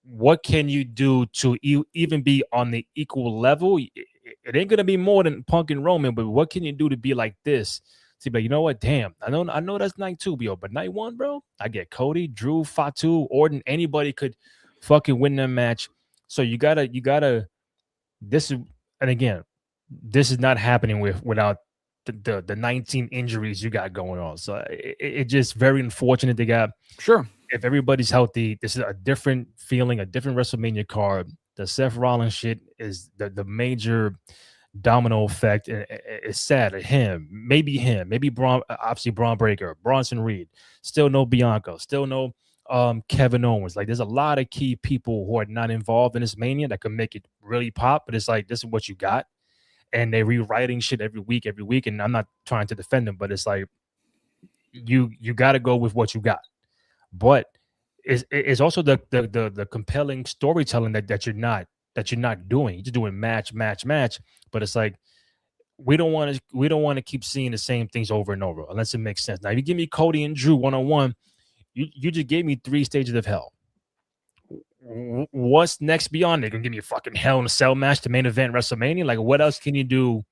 What can you do to even be on the equal level? It ain't gonna be more than Punk and Roman, but what can you do to be like this? To be like, you know what? Damn, I know that's night 2, but night 1, bro, I get Cody, Drew, Fatu, Orton. Anybody could fucking win that match. So you gotta. This is, and again, this is not happening without the 19 injuries you got going on. So it's just very unfortunate they got. Sure. If everybody's healthy, this is a different feeling, a different WrestleMania card. The Seth Rollins shit is the major domino effect. And it's sad at him, maybe Braun, obviously Braun Breaker, Bronson Reed, still no Bianca, still no Kevin Owens. Like, there's a lot of key people who are not involved in this Mania that can make it really pop, but it's like, this is what you got. And they're rewriting shit every week. And I'm not trying to defend them, but it's like, you got to go with what you got. But it's also the compelling storytelling that you're not doing. You're just doing match. But it's like, we don't want to keep seeing the same things over and over unless it makes sense. Now, if you give me Cody and Drew one-on-one, you just gave me 3 stages of hell. What's next beyond it? Gonna give me a fucking Hell in a Cell match to main event WrestleMania? Like, what else can you do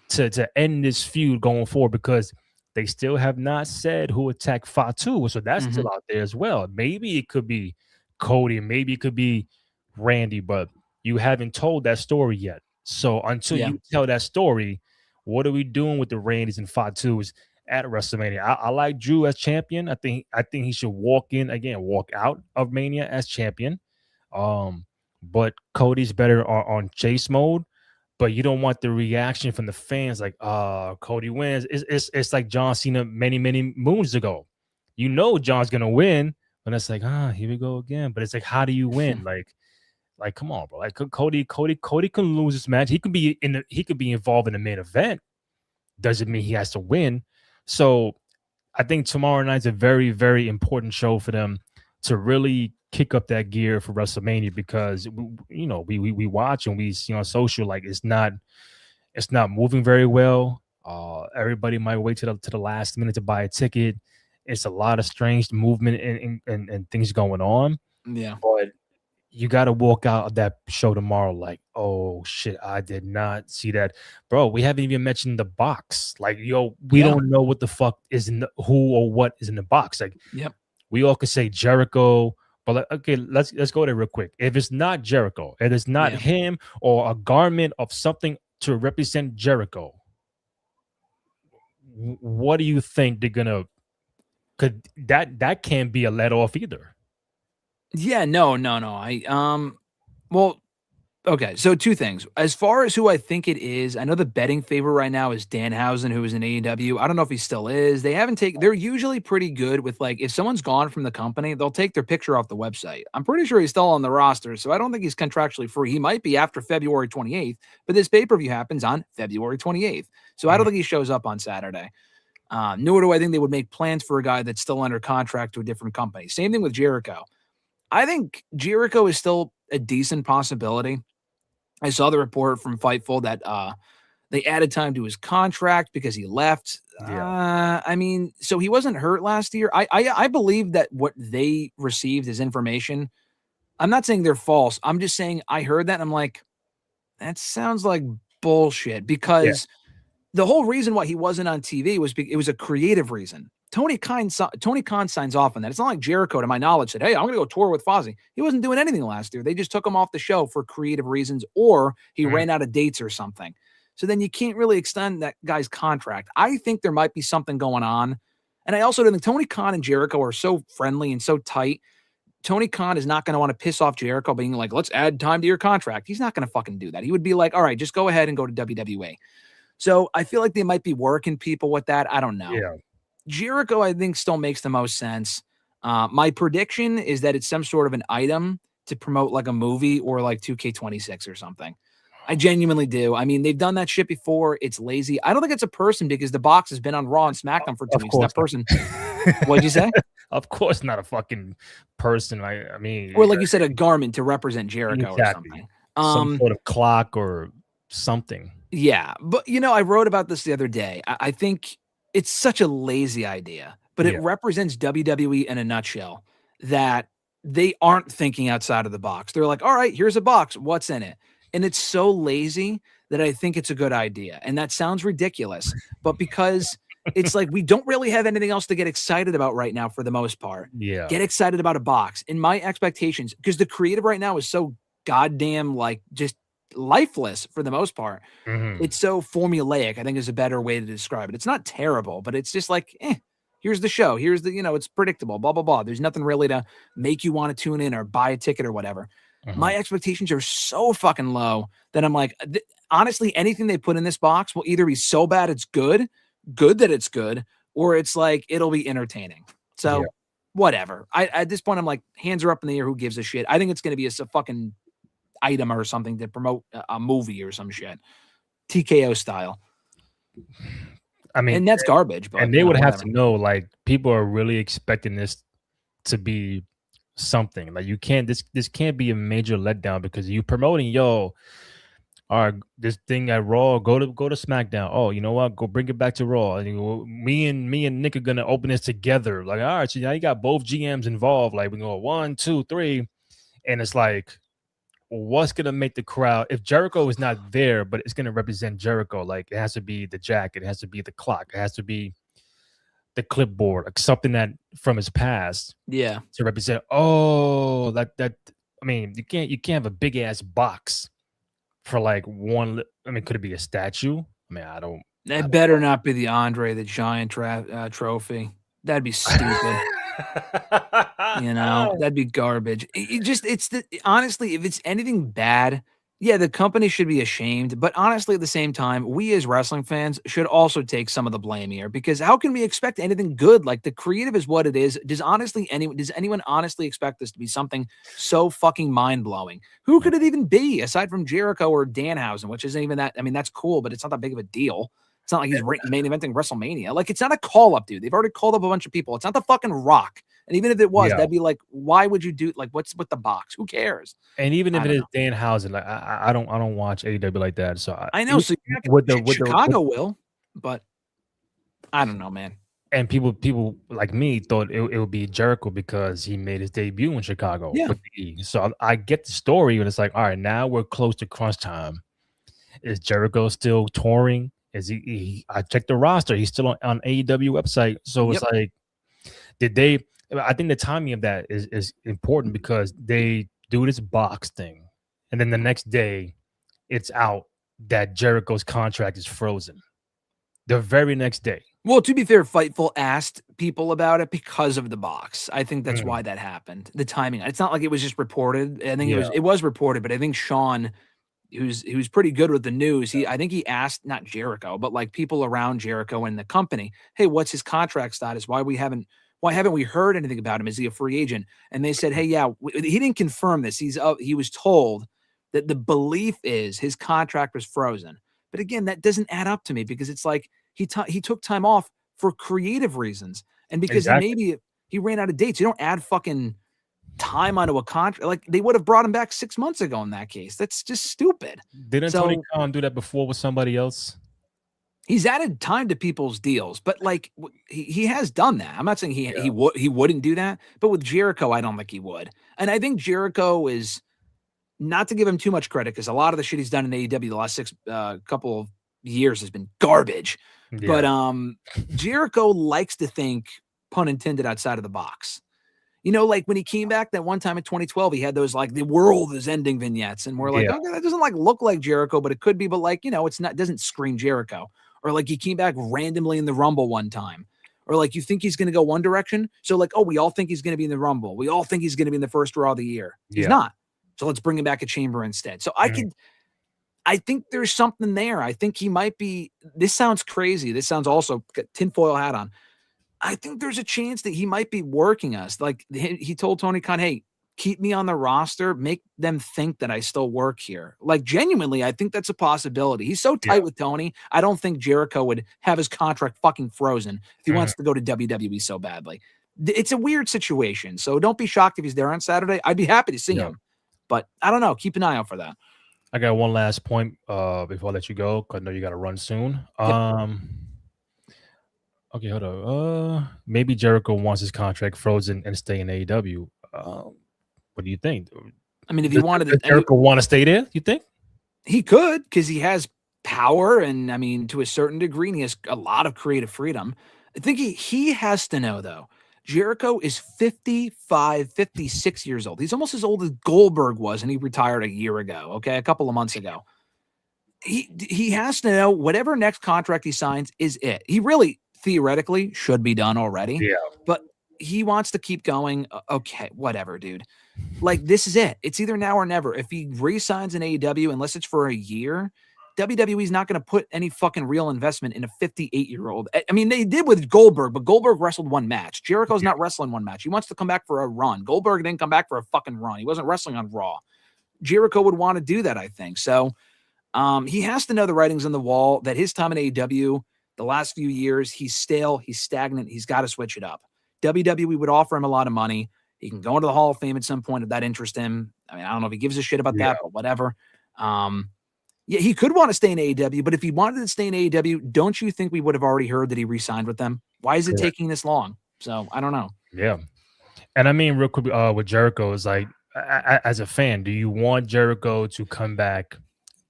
to end this feud going forward? Because they still have not said who attacked Fatu, so that's still out there as well. Maybe it could be Cody, maybe it could be Randy, but you haven't told that story yet. So until you tell that story, what are we doing with the Randys and Fatus at WrestleMania? I like Drew as champion. I think he should walk out of Mania as champion. But Cody's better on chase mode. But you don't want the reaction from the fans like, Cody wins. It's like John Cena many moons ago. You know John's gonna win, but it's like, here we go again. But it's like, how do you win? like come on, bro. Like Cody can lose this match. He could be involved in the main event. Doesn't mean he has to win. So I think tomorrow night's a very, very important show for them to really kick up that gear for WrestleMania, because we watch and we see on social, like, it's not moving very well. Everybody might wait to the last minute to buy a ticket. It's a lot of strange movement and things going on. Yeah, but you got to walk out of that show tomorrow like, oh shit, I did not see that, bro. We haven't even mentioned the box. Like, we don't know what the fuck is in who or what is in the box. Like, we all could say Jericho. But like, okay, let's go there real quick. If it's not Jericho, if it's not him or a garment of something to represent Jericho, what do you think they're gonna? Could that can't be a let off either? Yeah, no. Well, Okay, so two things. As far as who I think it is, I know the betting favorite right now is Danhausen, who is in AEW. I don't know if he still is. They're usually pretty good with, like, if someone's gone from the company, they'll take their picture off the website. I'm pretty sure he's still on the roster, so I don't think he's contractually free. He might be after February 28th, but this pay-per-view happens on February 28th. So I don't think he shows up on Saturday. Nor do I think they would make plans for a guy that's still under contract to a different company. Same thing with Jericho. I think Jericho is still a decent possibility. I saw the report from Fightful that they added time to his contract because he left. Yeah. I mean, so he wasn't hurt last year. I believe that what they received as information, I'm not saying they're false. I'm just saying I heard that and I'm like, that sounds like bullshit, because the whole reason why he wasn't on TV was it was a creative reason. Tony Khan signs off on that. It's not like Jericho, to my knowledge, said, hey, I'm going to go tour with Fozzy. He wasn't doing anything last year. They just took him off the show for creative reasons, or he ran out of dates or something. So then you can't really extend that guy's contract. I think there might be something going on. And I also think Tony Khan and Jericho are so friendly and so tight. Tony Khan is not going to want to piss off Jericho being like, let's add time to your contract. He's not going to fucking do that. He would be like, all right, just go ahead and go to WWE. So I feel like they might be working people with that. I don't know. Yeah. Jericho, I think, still makes the most sense. My prediction is that it's some sort of an item to promote like a movie or like 2K26 or something. I genuinely do. I mean, they've done that shit before. It's lazy. I don't think it's a person, because the box has been on Raw and SmackDown for 2 weeks. That person, what'd you say? Of course, not a fucking person. I mean, or like you said, a garment to represent Jericho or something. Some sort of clock or something. Yeah, but I wrote about this the other day. I think it's such a lazy idea, but it represents WWE in a nutshell, that they aren't thinking outside of the box. They're like, all right, here's a box. What's in it? And it's so lazy that I think it's a good idea. And that sounds ridiculous, but because it's like, we don't really have anything else to get excited about right now for the most part. Yeah. Get excited about a box. In my expectations, because the creative right now is so goddamn like just lifeless for the most part. It's so formulaic, I think, is a better way to describe it. It's not terrible, but it's just like, here's the show. Here's the, it's predictable, blah, blah, blah. There's nothing really to make you want to tune in or buy a ticket or whatever. My expectations are so fucking low that I'm like, honestly, anything they put in this box will either be so bad it's good that it's good, or it's like, it'll be entertaining. So whatever. At this point, I'm like, hands are up in the air. Who gives a shit? I think it's going to be a fucking item or something to promote a movie or some shit, TKO style. I mean, and that's garbage. But and they would have to know, like, people are really expecting this to be something. Like, you can't, this can't be a major letdown, because you promoting, all right, this thing at Raw, go to SmackDown. Oh, you know what? Go bring it back to Raw. And me and Nick are gonna open this together. Like, all right, so now you got both GMs involved. Like, we go 1, 2, 3, and it's like, what's gonna make the crowd, if Jericho is not there, but it's gonna represent Jericho, like, it has to be the jacket, it has to be the clock, it has to be the clipboard, like something that from his past, to represent. Oh, that I mean, you can't have a big ass box for like one. I mean, could it be a statue? I mean, I don't. That better not be the Andre the Giant trophy. That'd be stupid. That'd be garbage. Honestly, if it's anything bad, the company should be ashamed. But honestly, at the same time, we as wrestling fans should also take some of the blame here, because how can we expect anything good? Like, the creative is what it is. Does anyone honestly expect this to be something so fucking mind blowing? Who could it even be aside from Jericho or Danhausen, which isn't even that? I mean, that's cool, but it's not that big of a deal. It's not like he's main eventing WrestleMania. Like, it's not a call up, dude. They've already called up a bunch of people. It's not the fucking Rock. And even if it was, that'd be like, why would you do, like, what's with the box? Who cares? And even if it is Danhausen, like, I don't watch AEW like that. So I know. So Chicago will, but I don't know, man. And people like me thought it would be Jericho because he made his debut in Chicago. Yeah. So I get the story, and it's like, all right, now we're close to crunch time. Is Jericho still touring? Is he I checked the roster. He's still on AEW website. So it's like, did they? I think the timing of that is important, because they do this box thing, and then the next day, it's out that Jericho's contract is frozen. The very next day. Well, to be fair, Fightful asked people about it because of the box. I think that's why that happened. The timing. It's not like it was just reported. I think it was reported, but I think Sean who's pretty good with the news. I think he asked not Jericho, but like people around Jericho and the company, hey, what's his contract status? Why haven't we heard anything about him? Is he a free agent? And they said, hey, yeah, he didn't confirm this. He was told that the belief is his contract was frozen. But again, that doesn't add up to me because it's like he took time off for creative reasons and because he ran out of dates. You don't add fucking time onto a contract. Like they would have brought him back 6 months ago in that case. That's just stupid. Didn't Tony Khan do that before with somebody else? He's added time to people's deals, but like he has done that. I'm not saying he wouldn't do that, but with Jericho, I don't think he would. And I think Jericho is, not to give him too much credit, because a lot of the shit he's done in AEW the last couple of years has been garbage. Yeah. But Jericho likes to think, pun intended, outside of the box. You know, like when he came back that one time in 2012, he had those like the world is ending vignettes, and we're like, okay, that doesn't like look like Jericho, but it could be. But like, you know, it's not, doesn't scream Jericho. Or like he came back randomly in the Rumble one time. Or like you think he's going to go one direction. So like, oh, we all think he's going to be in the Rumble. We all think he's going to be in the first Raw of the year. He's not. So let's bring him back at Chamber instead. So I think there's something there. I think he might be, this sounds crazy. This sounds also tinfoil hat on. I think there's a chance that he might be working us. Like he told Tony Khan, hey, keep me on the roster, make them think that I still work here. Like genuinely, I think that's a possibility. He's so tight with Tony. I don't think Jericho would have his contract fucking frozen if he wants to go to WWE so badly. It's a weird situation. So don't be shocked if he's there on Saturday. I'd be happy to see him. But I don't know. Keep an eye out for that. I got one last point before I let you go, because I know you got to run soon. Okay, hold on. Maybe Jericho wants his contract frozen and stay in AEW. What do you think? I mean, if he wanted to, Jericho want to stay there, you think? He could, because he has power, and I mean, to a certain degree, and he has a lot of creative freedom. I think he has to know, though, Jericho is 55, 56 years old. He's almost as old as Goldberg was, and he retired a year ago, okay, a couple of months ago. He has to know whatever next contract he signs is it. He really, theoretically, should be done already. Yeah. But he wants to keep going. Okay, whatever, dude. Like, this is it. It's either now or never. If he re-signs in AEW, unless it's for a year, WWE's not going to put any fucking real investment in a 58-year-old. I mean, they did with Goldberg, but Goldberg wrestled one match. Jericho's not wrestling one match. He wants to come back for a run. Goldberg didn't come back for a fucking run. He wasn't wrestling on Raw. Jericho would want to do that, I think. So he has to know the writings on the wall, that his time in AEW, the last few years, he's stale, he's stagnant, he's got to switch it up. WWE would offer him a lot of money. He can go into the Hall of Fame at some point if that interests him. I mean, I don't know if he gives a shit about that, but whatever. Yeah, he could want to stay in AEW, but if he wanted to stay in AEW, don't you think we would have already heard that he re-signed with them? Why is it taking this long? So I don't know. Yeah. And I mean, real quick, with Jericho, is like, as a fan, do you want Jericho to come back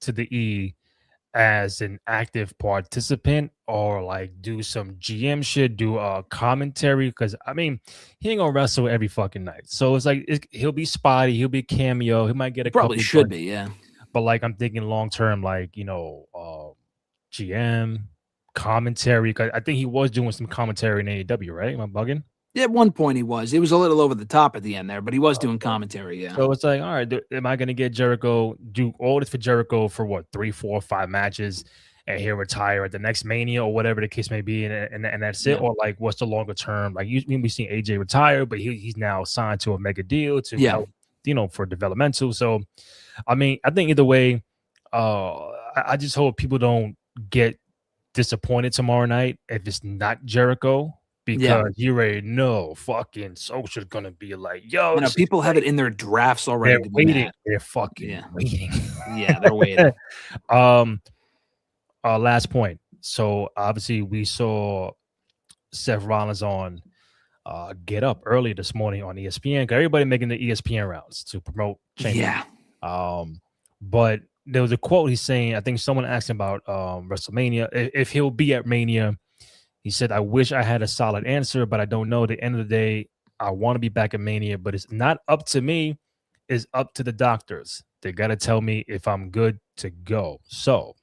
to the E as an active participant, or like do some GM shit, do a commentary? Because I mean, he ain't gonna wrestle every fucking night, so it's like he'll be spotty, he'll be cameo, he might get a probably should be, yeah. But like I'm thinking long term, like, you know, GM commentary, because I think he was doing some commentary in AEW, right? Am I bugging? Yeah, at one point he was. It was a little over the top at the end there, but he was doing commentary, yeah. So it's like, all right, am I going to get Jericho, do all this for Jericho for what, 3, 4, 5 matches, and he'll retire at the next Mania or whatever the case may be, and that's it? Or like, what's the longer term? Like, we've seen AJ retire, but he's now signed to a mega deal to help, you know, for developmental. So, I mean, I think either way, I just hope people don't get disappointed tomorrow night if it's not Jericho. Because you already know fucking Social's gonna be like, yo, you know, people have it in their drafts already. They're waiting. They're fucking waiting. Yeah, they're waiting. Last point. So obviously we saw Seth Rollins on Get Up early this morning on ESPN. Everybody making the ESPN rounds to promote Chamber. Yeah. But there was a quote he's saying, I think someone asked him about WrestleMania, if he'll be at Mania. He said, I wish I had a solid answer, but I don't know. At the end of the day, I want to be back at Mania, but it's not up to me. It's up to the doctors. They got to tell me if I'm good to go. So,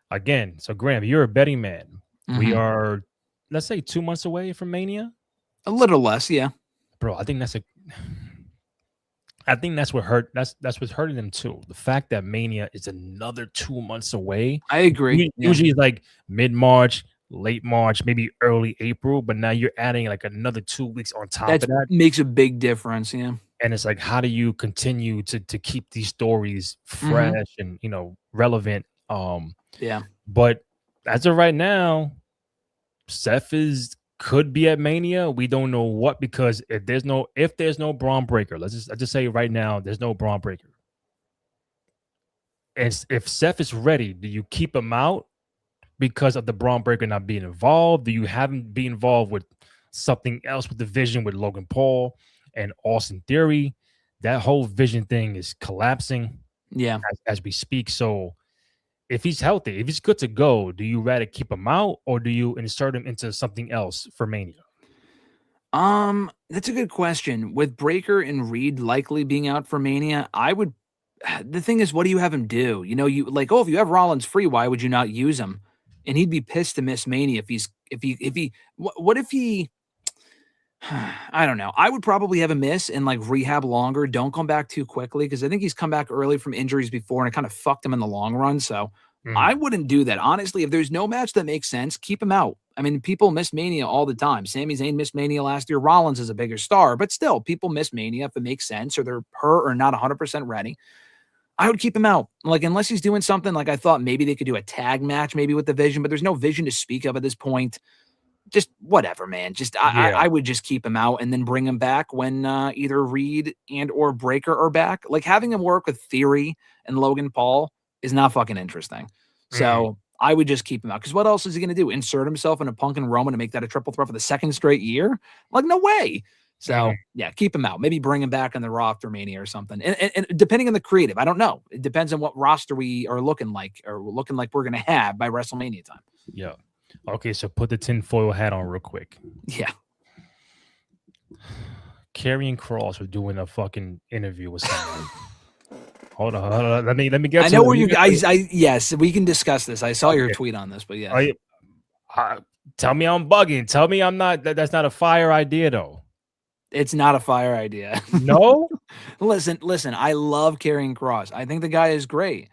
again, Graham, you're a betting man. Mm-hmm. We are, let's say, 2 months away from Mania. A little less, yeah. Bro, I think that's I think that's what hurt. That's what's hurting them too. The fact that Mania is another 2 months away. I agree. Usually, like mid-March, late March, maybe early April, but now you're adding like another 2 weeks on top That of that. makes a big difference. Yeah. And it's like, how do you continue to keep these stories fresh and relevant? Yeah. But as of right now, Seth could be at Mania. We don't know what, because if there's no Braun Breaker, I just say right now, there's no Braun Breaker. And if Seth is ready, do you keep him out because of the Braun Breaker not being involved? Do you have him be involved with something else with the Vision with Logan Paul and Austin Theory? That whole Vision thing is collapsing. Yeah. As we speak. So if he's healthy, if he's good to go, do you rather keep him out or do you insert him into something else for Mania? That's a good question. With Breaker and Reed likely being out for Mania, I would. The thing is, what do you have him do? You like, if you have Rollins free, why would you not use him? And he'd be pissed to miss Mania what if he? I don't know. I would probably have a miss and like rehab longer. Don't come back too quickly, because I think he's come back early from injuries before and it kind of fucked him in the long run. So I wouldn't do that. Honestly, if there's no match that makes sense, keep him out. I mean, people miss Mania all the time. Sami Zayn missed Mania last year. Rollins is a bigger star, but still, people miss Mania if it makes sense or they're hurt or not 100% ready. I would keep him out. Like, unless he's doing something like I thought maybe they could do a tag match maybe with the Vision, but there's no Vision to speak of at this point. Just whatever, man. I would just keep him out and then bring him back when either Reed and or Breaker are back. Like, having him work with Theory and Logan Paul is not fucking interesting. So I would just keep him out, because what else is he going to do? Insert himself in a Punk and Roman to make that a triple threat for the second straight year? Like, no way. So yeah, keep him out. Maybe bring him back on the Raw after Mania or something. And depending on the creative, I don't know. It depends on what roster we are looking like we're going to have by WrestleMania time. Yeah. Okay, so put the tinfoil hat on real quick. Yeah. Karrion Kross was doing a fucking interview with someone. Hold on. Let me get. I know where you guys. Yes, we can discuss this. I saw your tweet on this, but yeah. Tell me I'm bugging. Tell me I'm not. That's not a fire idea, though. It's not a fire idea. No. Listen. I love Karrion Kross. I think the guy is great.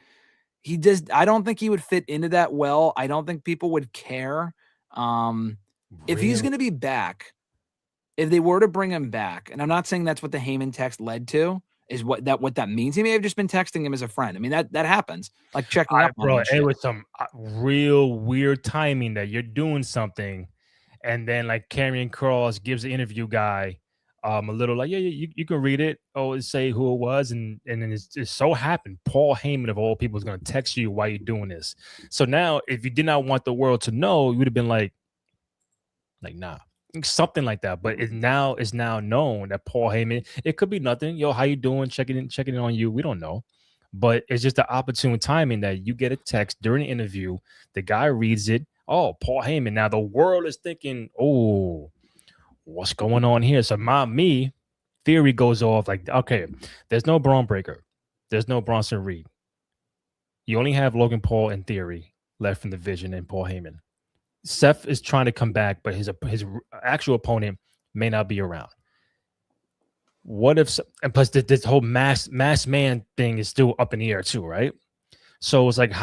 I don't think he would fit into that well. I don't think people would care. If he's going to be back, if they were to bring him back, and I'm not saying that's what the Heyman text led to, is what that means. He may have just been texting him as a friend. I mean, that happens. Like checking up on him. It was some real weird timing that you're doing something, and then like Karrion Kross gives the interview guy a little like, yeah, you can read it. Oh, say who it was, and then it so happened Paul Heyman of all people is going to text you while you're doing this. So now, if you did not want the world to know, you would have been like nah, something like that. But it's now known that Paul Heyman. It could be nothing. Yo, how you doing? Checking in on you. We don't know, but it's just the opportune timing that you get a text during the interview. The guy reads it. Oh, Paul Heyman. Now the world is thinking, oh, what's going on here? So Theory goes off like, okay, there's no Braun Breaker. There's no Bronson Reed. You only have Logan Paul and Theory left from the Vision and Paul Heyman. Seth is trying to come back, but his actual opponent may not be around. What if, and plus this whole mass man thing is still up in the air too, right? So it's like,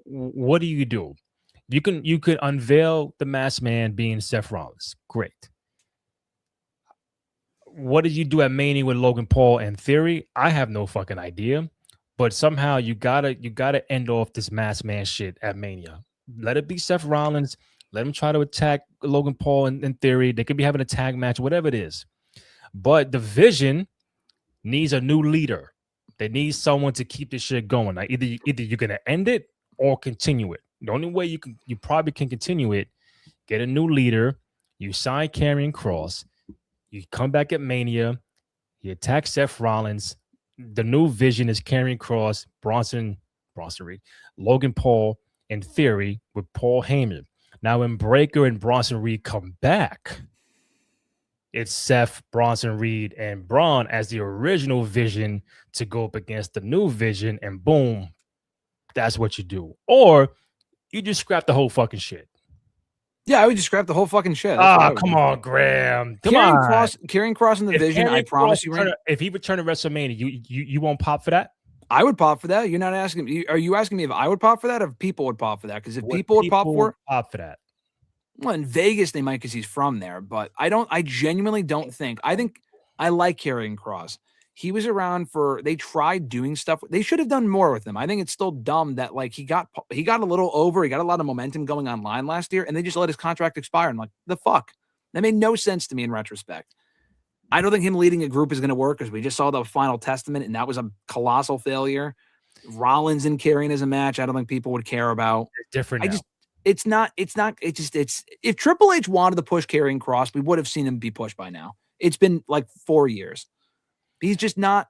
what do you do? You could unveil the masked man being Seth Rollins. Great. What did you do at Mania with Logan Paul and Theory? I have no fucking idea. But somehow you gotta end off this masked man shit at Mania. Let it be Seth Rollins. Let him try to attack Logan Paul and Theory. They could be having a tag match, whatever it is. But the Vision needs a new leader. They need someone to keep this shit going. Like either you're gonna end it or continue it. The only way you probably can continue it, get a new leader. You sign Karrion Kross. You come back at Mania. You attack Seth Rollins. The new Vision is Karrion Kross, Bronson Reed, Logan Paul, and Theory with Paul Heyman. Now, when Breaker and Bronson Reed come back, it's Seth, Bronson Reed, and Braun as the original Vision to go up against the new Vision, and boom, that's what you do. Or you just scrap the whole fucking shit. Yeah, I would just scrap the whole fucking shit. Come on, Graham. Come on. Karrion Kross in the Vision, I promise you. If he returned to WrestleMania, you won't pop for that? I would pop for that. You're not asking me. Are you asking me if I would pop for that or if people would pop for that? Because if people would pop for that. Well, in Vegas, they might because he's from there. But I genuinely don't think. I think I like Karrion Kross. He was around they tried doing stuff. They should have done more with him. I think it's still dumb that like he got a little over. He got a lot of momentum going online last year, and they just let his contract expire. I'm like, the fuck? That made no sense to me in retrospect. I don't think him leading a group is going to work because we just saw the Final Testament, and that was a colossal failure. Rollins and Karrion as a match, I don't think people would care about. It's different now. If Triple H wanted to push Karrion Kross, we would have seen him be pushed by now. It's been like 4 years. He's just not.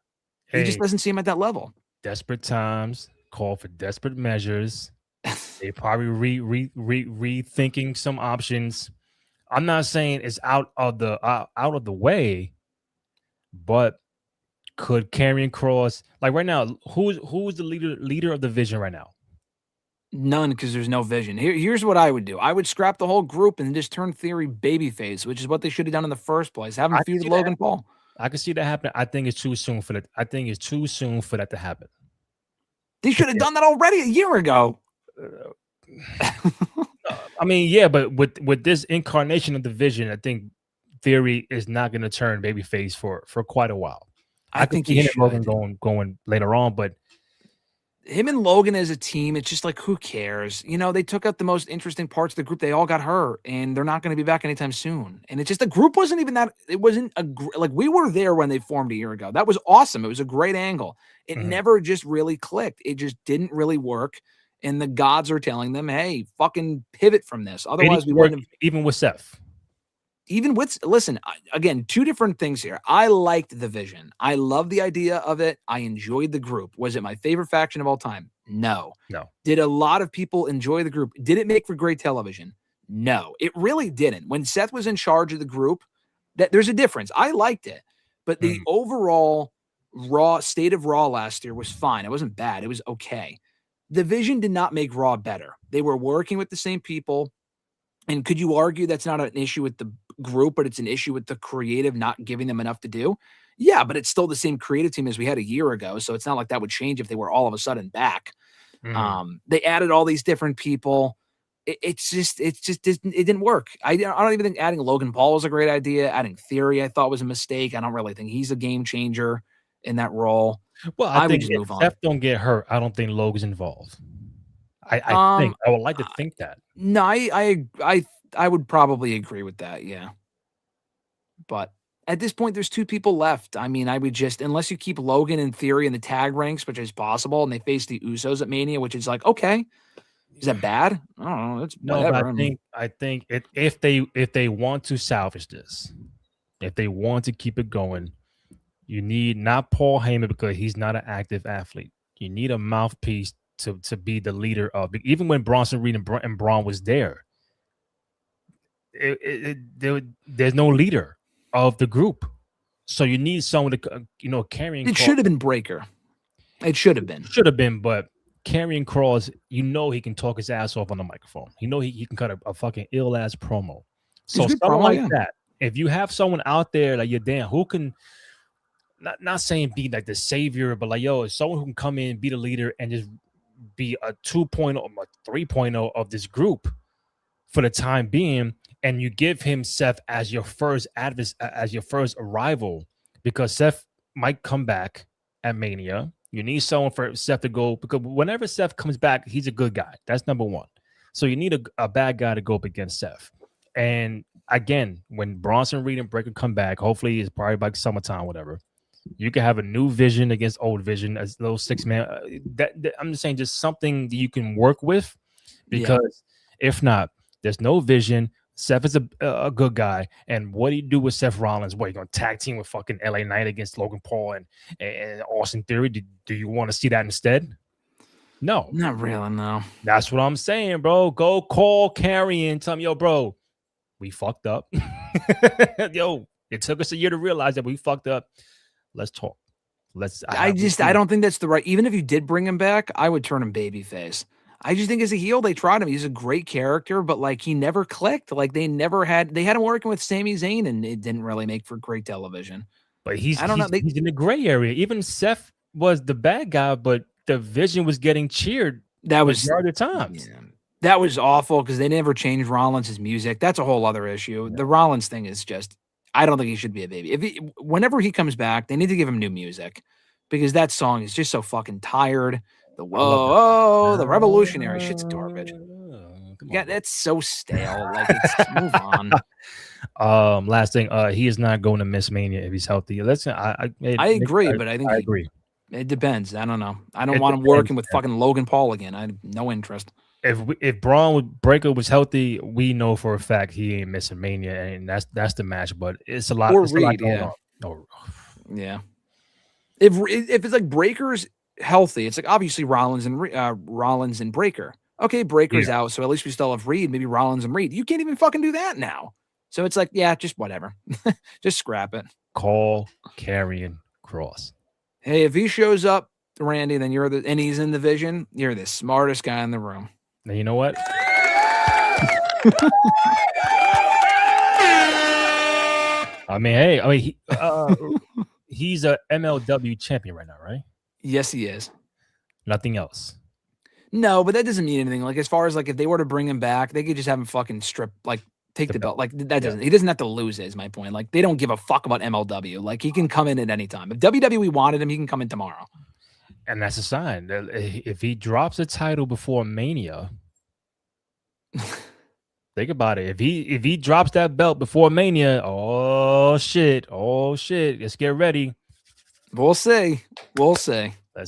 He just doesn't seem at that level. Desperate times call for desperate measures. They probably rethinking some options. I'm not saying it's out of the way, but could Karrion Kross, like right now, who's the leader of the Vision right now? None, because there's no vision. Here's what I would do. I would scrap the whole group and just turn Theory babyface, which is what they should have done in the first place. Have him feud with Logan Paul. I can see that happening. I think it's too soon for that. I think it's too soon for that to happen. They should have done that already a year ago. I mean, yeah, but with this incarnation of the Vision, I think Theory is not going to turn babyface for quite a while. I think he should. Logan going later on, but him and Logan as a team, it's just like, who cares? You know, they took out the most interesting parts of the group. They all got hurt, and they're not going to be back anytime soon. And it's just the group wasn't even that. It wasn't like we were there when they formed a year ago. That was awesome. It was a great angle. It never just really clicked. It just didn't really work. And the gods are telling them, "Hey, fucking pivot from this." Otherwise, we wouldn't have. Even with Seth. Listen, again, two different things here. I liked the Vision. I love the idea of it. I enjoyed the group. Was it my favorite faction of all time? No. Did a lot of people enjoy the group? Did it make for great television? No, it really didn't. When Seth was in charge of the group, there's a difference. I liked it, but the overall Raw state of Raw last year was fine. It wasn't bad. It was okay. The Vision did not make Raw better. They were working with the same people. And could you argue that's not an issue with the group, but it's an issue with the creative not giving them enough to do? Yeah, but it's still the same creative team as we had a year ago. So it's not like that would change if they were all of a sudden back. They added all these different people. It didn't work. I don't even think adding Logan Paul was a great idea. Adding Theory, I thought was a mistake. I don't really think he's a game changer in that role. Well, I think if Seth don't get hurt, I don't think Logan's involved. I think I would like to think that. No, I would probably agree with that. Yeah. But at this point, there's two people left. I mean, I would just, unless you keep Logan in Theory in the tag ranks, which is possible, and they face the Usos at Mania, which is like, okay, is that bad? I don't know. It's whatever. I think if they want to salvage this, if they want to keep it going, you need not Paul Heyman because he's not an active athlete. You need a mouthpiece to be the leader of. Even when Bronson Reed and Braun was there, there's no leader of the group. So you need someone to, carrying. It should have been Breaker. It should have been. But Karrion Kross, he can talk his ass off on the microphone. He can cut a fucking ill ass promo. So someone like that, if you have someone out there like who can, not saying be like the savior, but like someone who can come in, be the leader, and just be a 2.0, a 3.0 of this group for the time being, and you give him Seth as your first arrival, because Seth might come back at Mania. You need someone for Seth to go, because whenever Seth comes back, he's a good guy. That's number one. So you need a bad guy to go up against Seth. And again, when Bronson Reed and Breaker come back, hopefully it's probably like summertime, whatever. You can have a new Vision against old Vision as little 6-man. I'm just saying, just something that you can work with, because if not, there's no Vision. Seth is a good guy, and what do you do with Seth Rollins? What, you gonna tag team with fucking LA Knight against Logan Paul and Austin Theory? Do you want to see that instead? No, not really. No, that's what I'm saying, bro. Go call Karrion, tell me, bro, we fucked up. It took us a year to realize that we fucked up. Let's talk. I don't think that's the right. Even if you did bring him back, I would turn him babyface. I just think as a heel, they tried him. He's a great character, but like he never clicked. Like they had him working with Sami Zayn, and it didn't really make for great television. But he's I don't know. He's in the gray area. Even Seth was the bad guy, but the Vision was getting cheered. That was the times. Yeah. That was awful because they never changed Rollins' music. That's a whole other issue. The Rollins thing is just, I don't think he should be a baby. Whenever he comes back, they need to give him new music because that song is just so fucking tired. The the revolutionary shit's garbage. Yeah, that's so stale. Like, move on. Last thing, he is not going to miss Mania if he's healthy. Listen, I agree, but I think I agree. It depends. I don't know. I don't want him working with fucking Logan Paul again. I have no interest. If Braun Breaker was healthy, we know for a fact he ain't missing Mania, and that's the match. But it's a lot. Or it's Reed, a lot going yeah. on. Oh. Yeah. If it's like Breaker's healthy, it's like obviously Rollins and Breaker. Okay, Breaker's out, so at least we still have Reed. Maybe Rollins and Reed. You can't even fucking do that now. So it's like, yeah, just whatever. Just scrap it. Call Karrion Kross. Hey, if he shows up, Randy, then and he's in the Vision, you're the smartest guy in the room. Now, you know what? He's a MLW champion right now, right? Yes, he is. Nothing else. No, but that doesn't mean anything. Like, as far as like if they were to bring him back, they could just have him fucking take the belt. Like that doesn't. He doesn't have to lose it. Is my point. Like they don't give a fuck about MLW. Like he can come in at any time. If WWE wanted him, he can come in tomorrow. And that's a sign that if he drops a title before Mania, think about it. If he drops that belt before Mania, oh shit, let's get ready. We'll see. Let's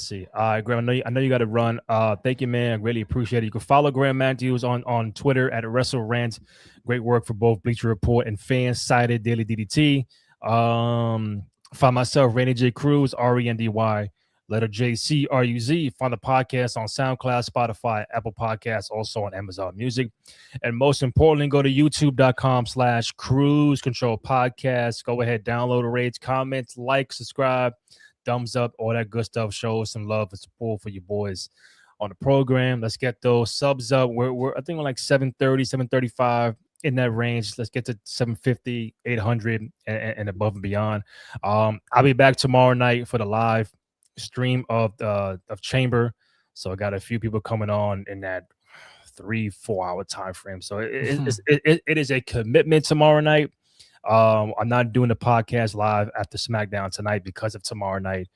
see. All right, Graham, I know you got to run. Thank you, man. I really appreciate it. You can follow Graham Matthews on Twitter at WrestleRant. Great work for both Bleacher Report and Fans Cited Daily DDT. Find myself, Randy J. Cruz, RENDY, letter JCRUZ. Find the podcast on SoundCloud, Spotify, Apple Podcasts, also on Amazon Music. And most importantly, go to youtube.com/Cruise Control Podcast. Go ahead, download the rates, comments, like, subscribe, thumbs up, all that good stuff. Show us some love and support for your boys on the program. Let's get those subs up. I think we're like 730, 735 in that range. Let's get to 750, 800 and above and beyond. I'll be back tomorrow night for the live stream of Chamber. So I got a few people coming on in that 3-4 hour time frame. So it is a commitment tomorrow night. I'm not doing the podcast live after SmackDown tonight because of tomorrow night.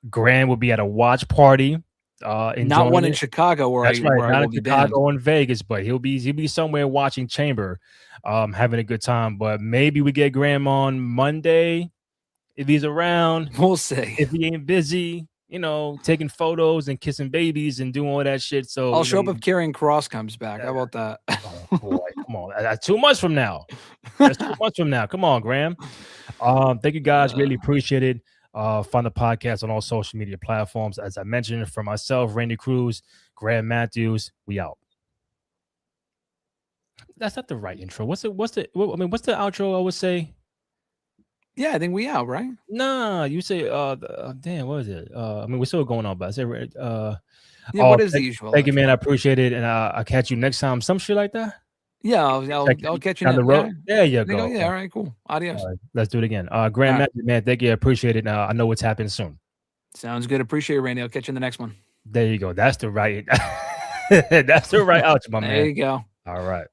Graham will be at a watch party. Not one in Chicago where I will be Chicago or in Vegas, but he'll be somewhere watching Chamber, having a good time. But maybe we get Graham on Monday if he's around. We'll see. If he ain't busy, taking photos and kissing babies and doing all that shit. So I'll show up if Karrion Kross comes back. How about that? Oh, boy, come on. That's 2 months from now. That's 2 months from now. Come on, Graham. Thank you guys. Really appreciate it. Find the podcast on all social media platforms. As I mentioned, for myself, Randy Cruz, Graham Matthews, we out. That's not the right intro. What's the outro I would say? Yeah, I think we out, right? Nah, you say damn, what is it? We're still going on, but I say what is the usual? Thank you, man. I appreciate it, and I'll catch you next time. Some shit like that. Yeah, I'll catch you on the road. There you go. Yeah, all right, cool. Adios. Let's do it again. Graham Matthews, man, thank you. I appreciate it. I know what's happening soon. Sounds good. Appreciate it, Randy. I'll catch you in the next one. There you go. That's the right. That's the right outro, my man. There you go. All right.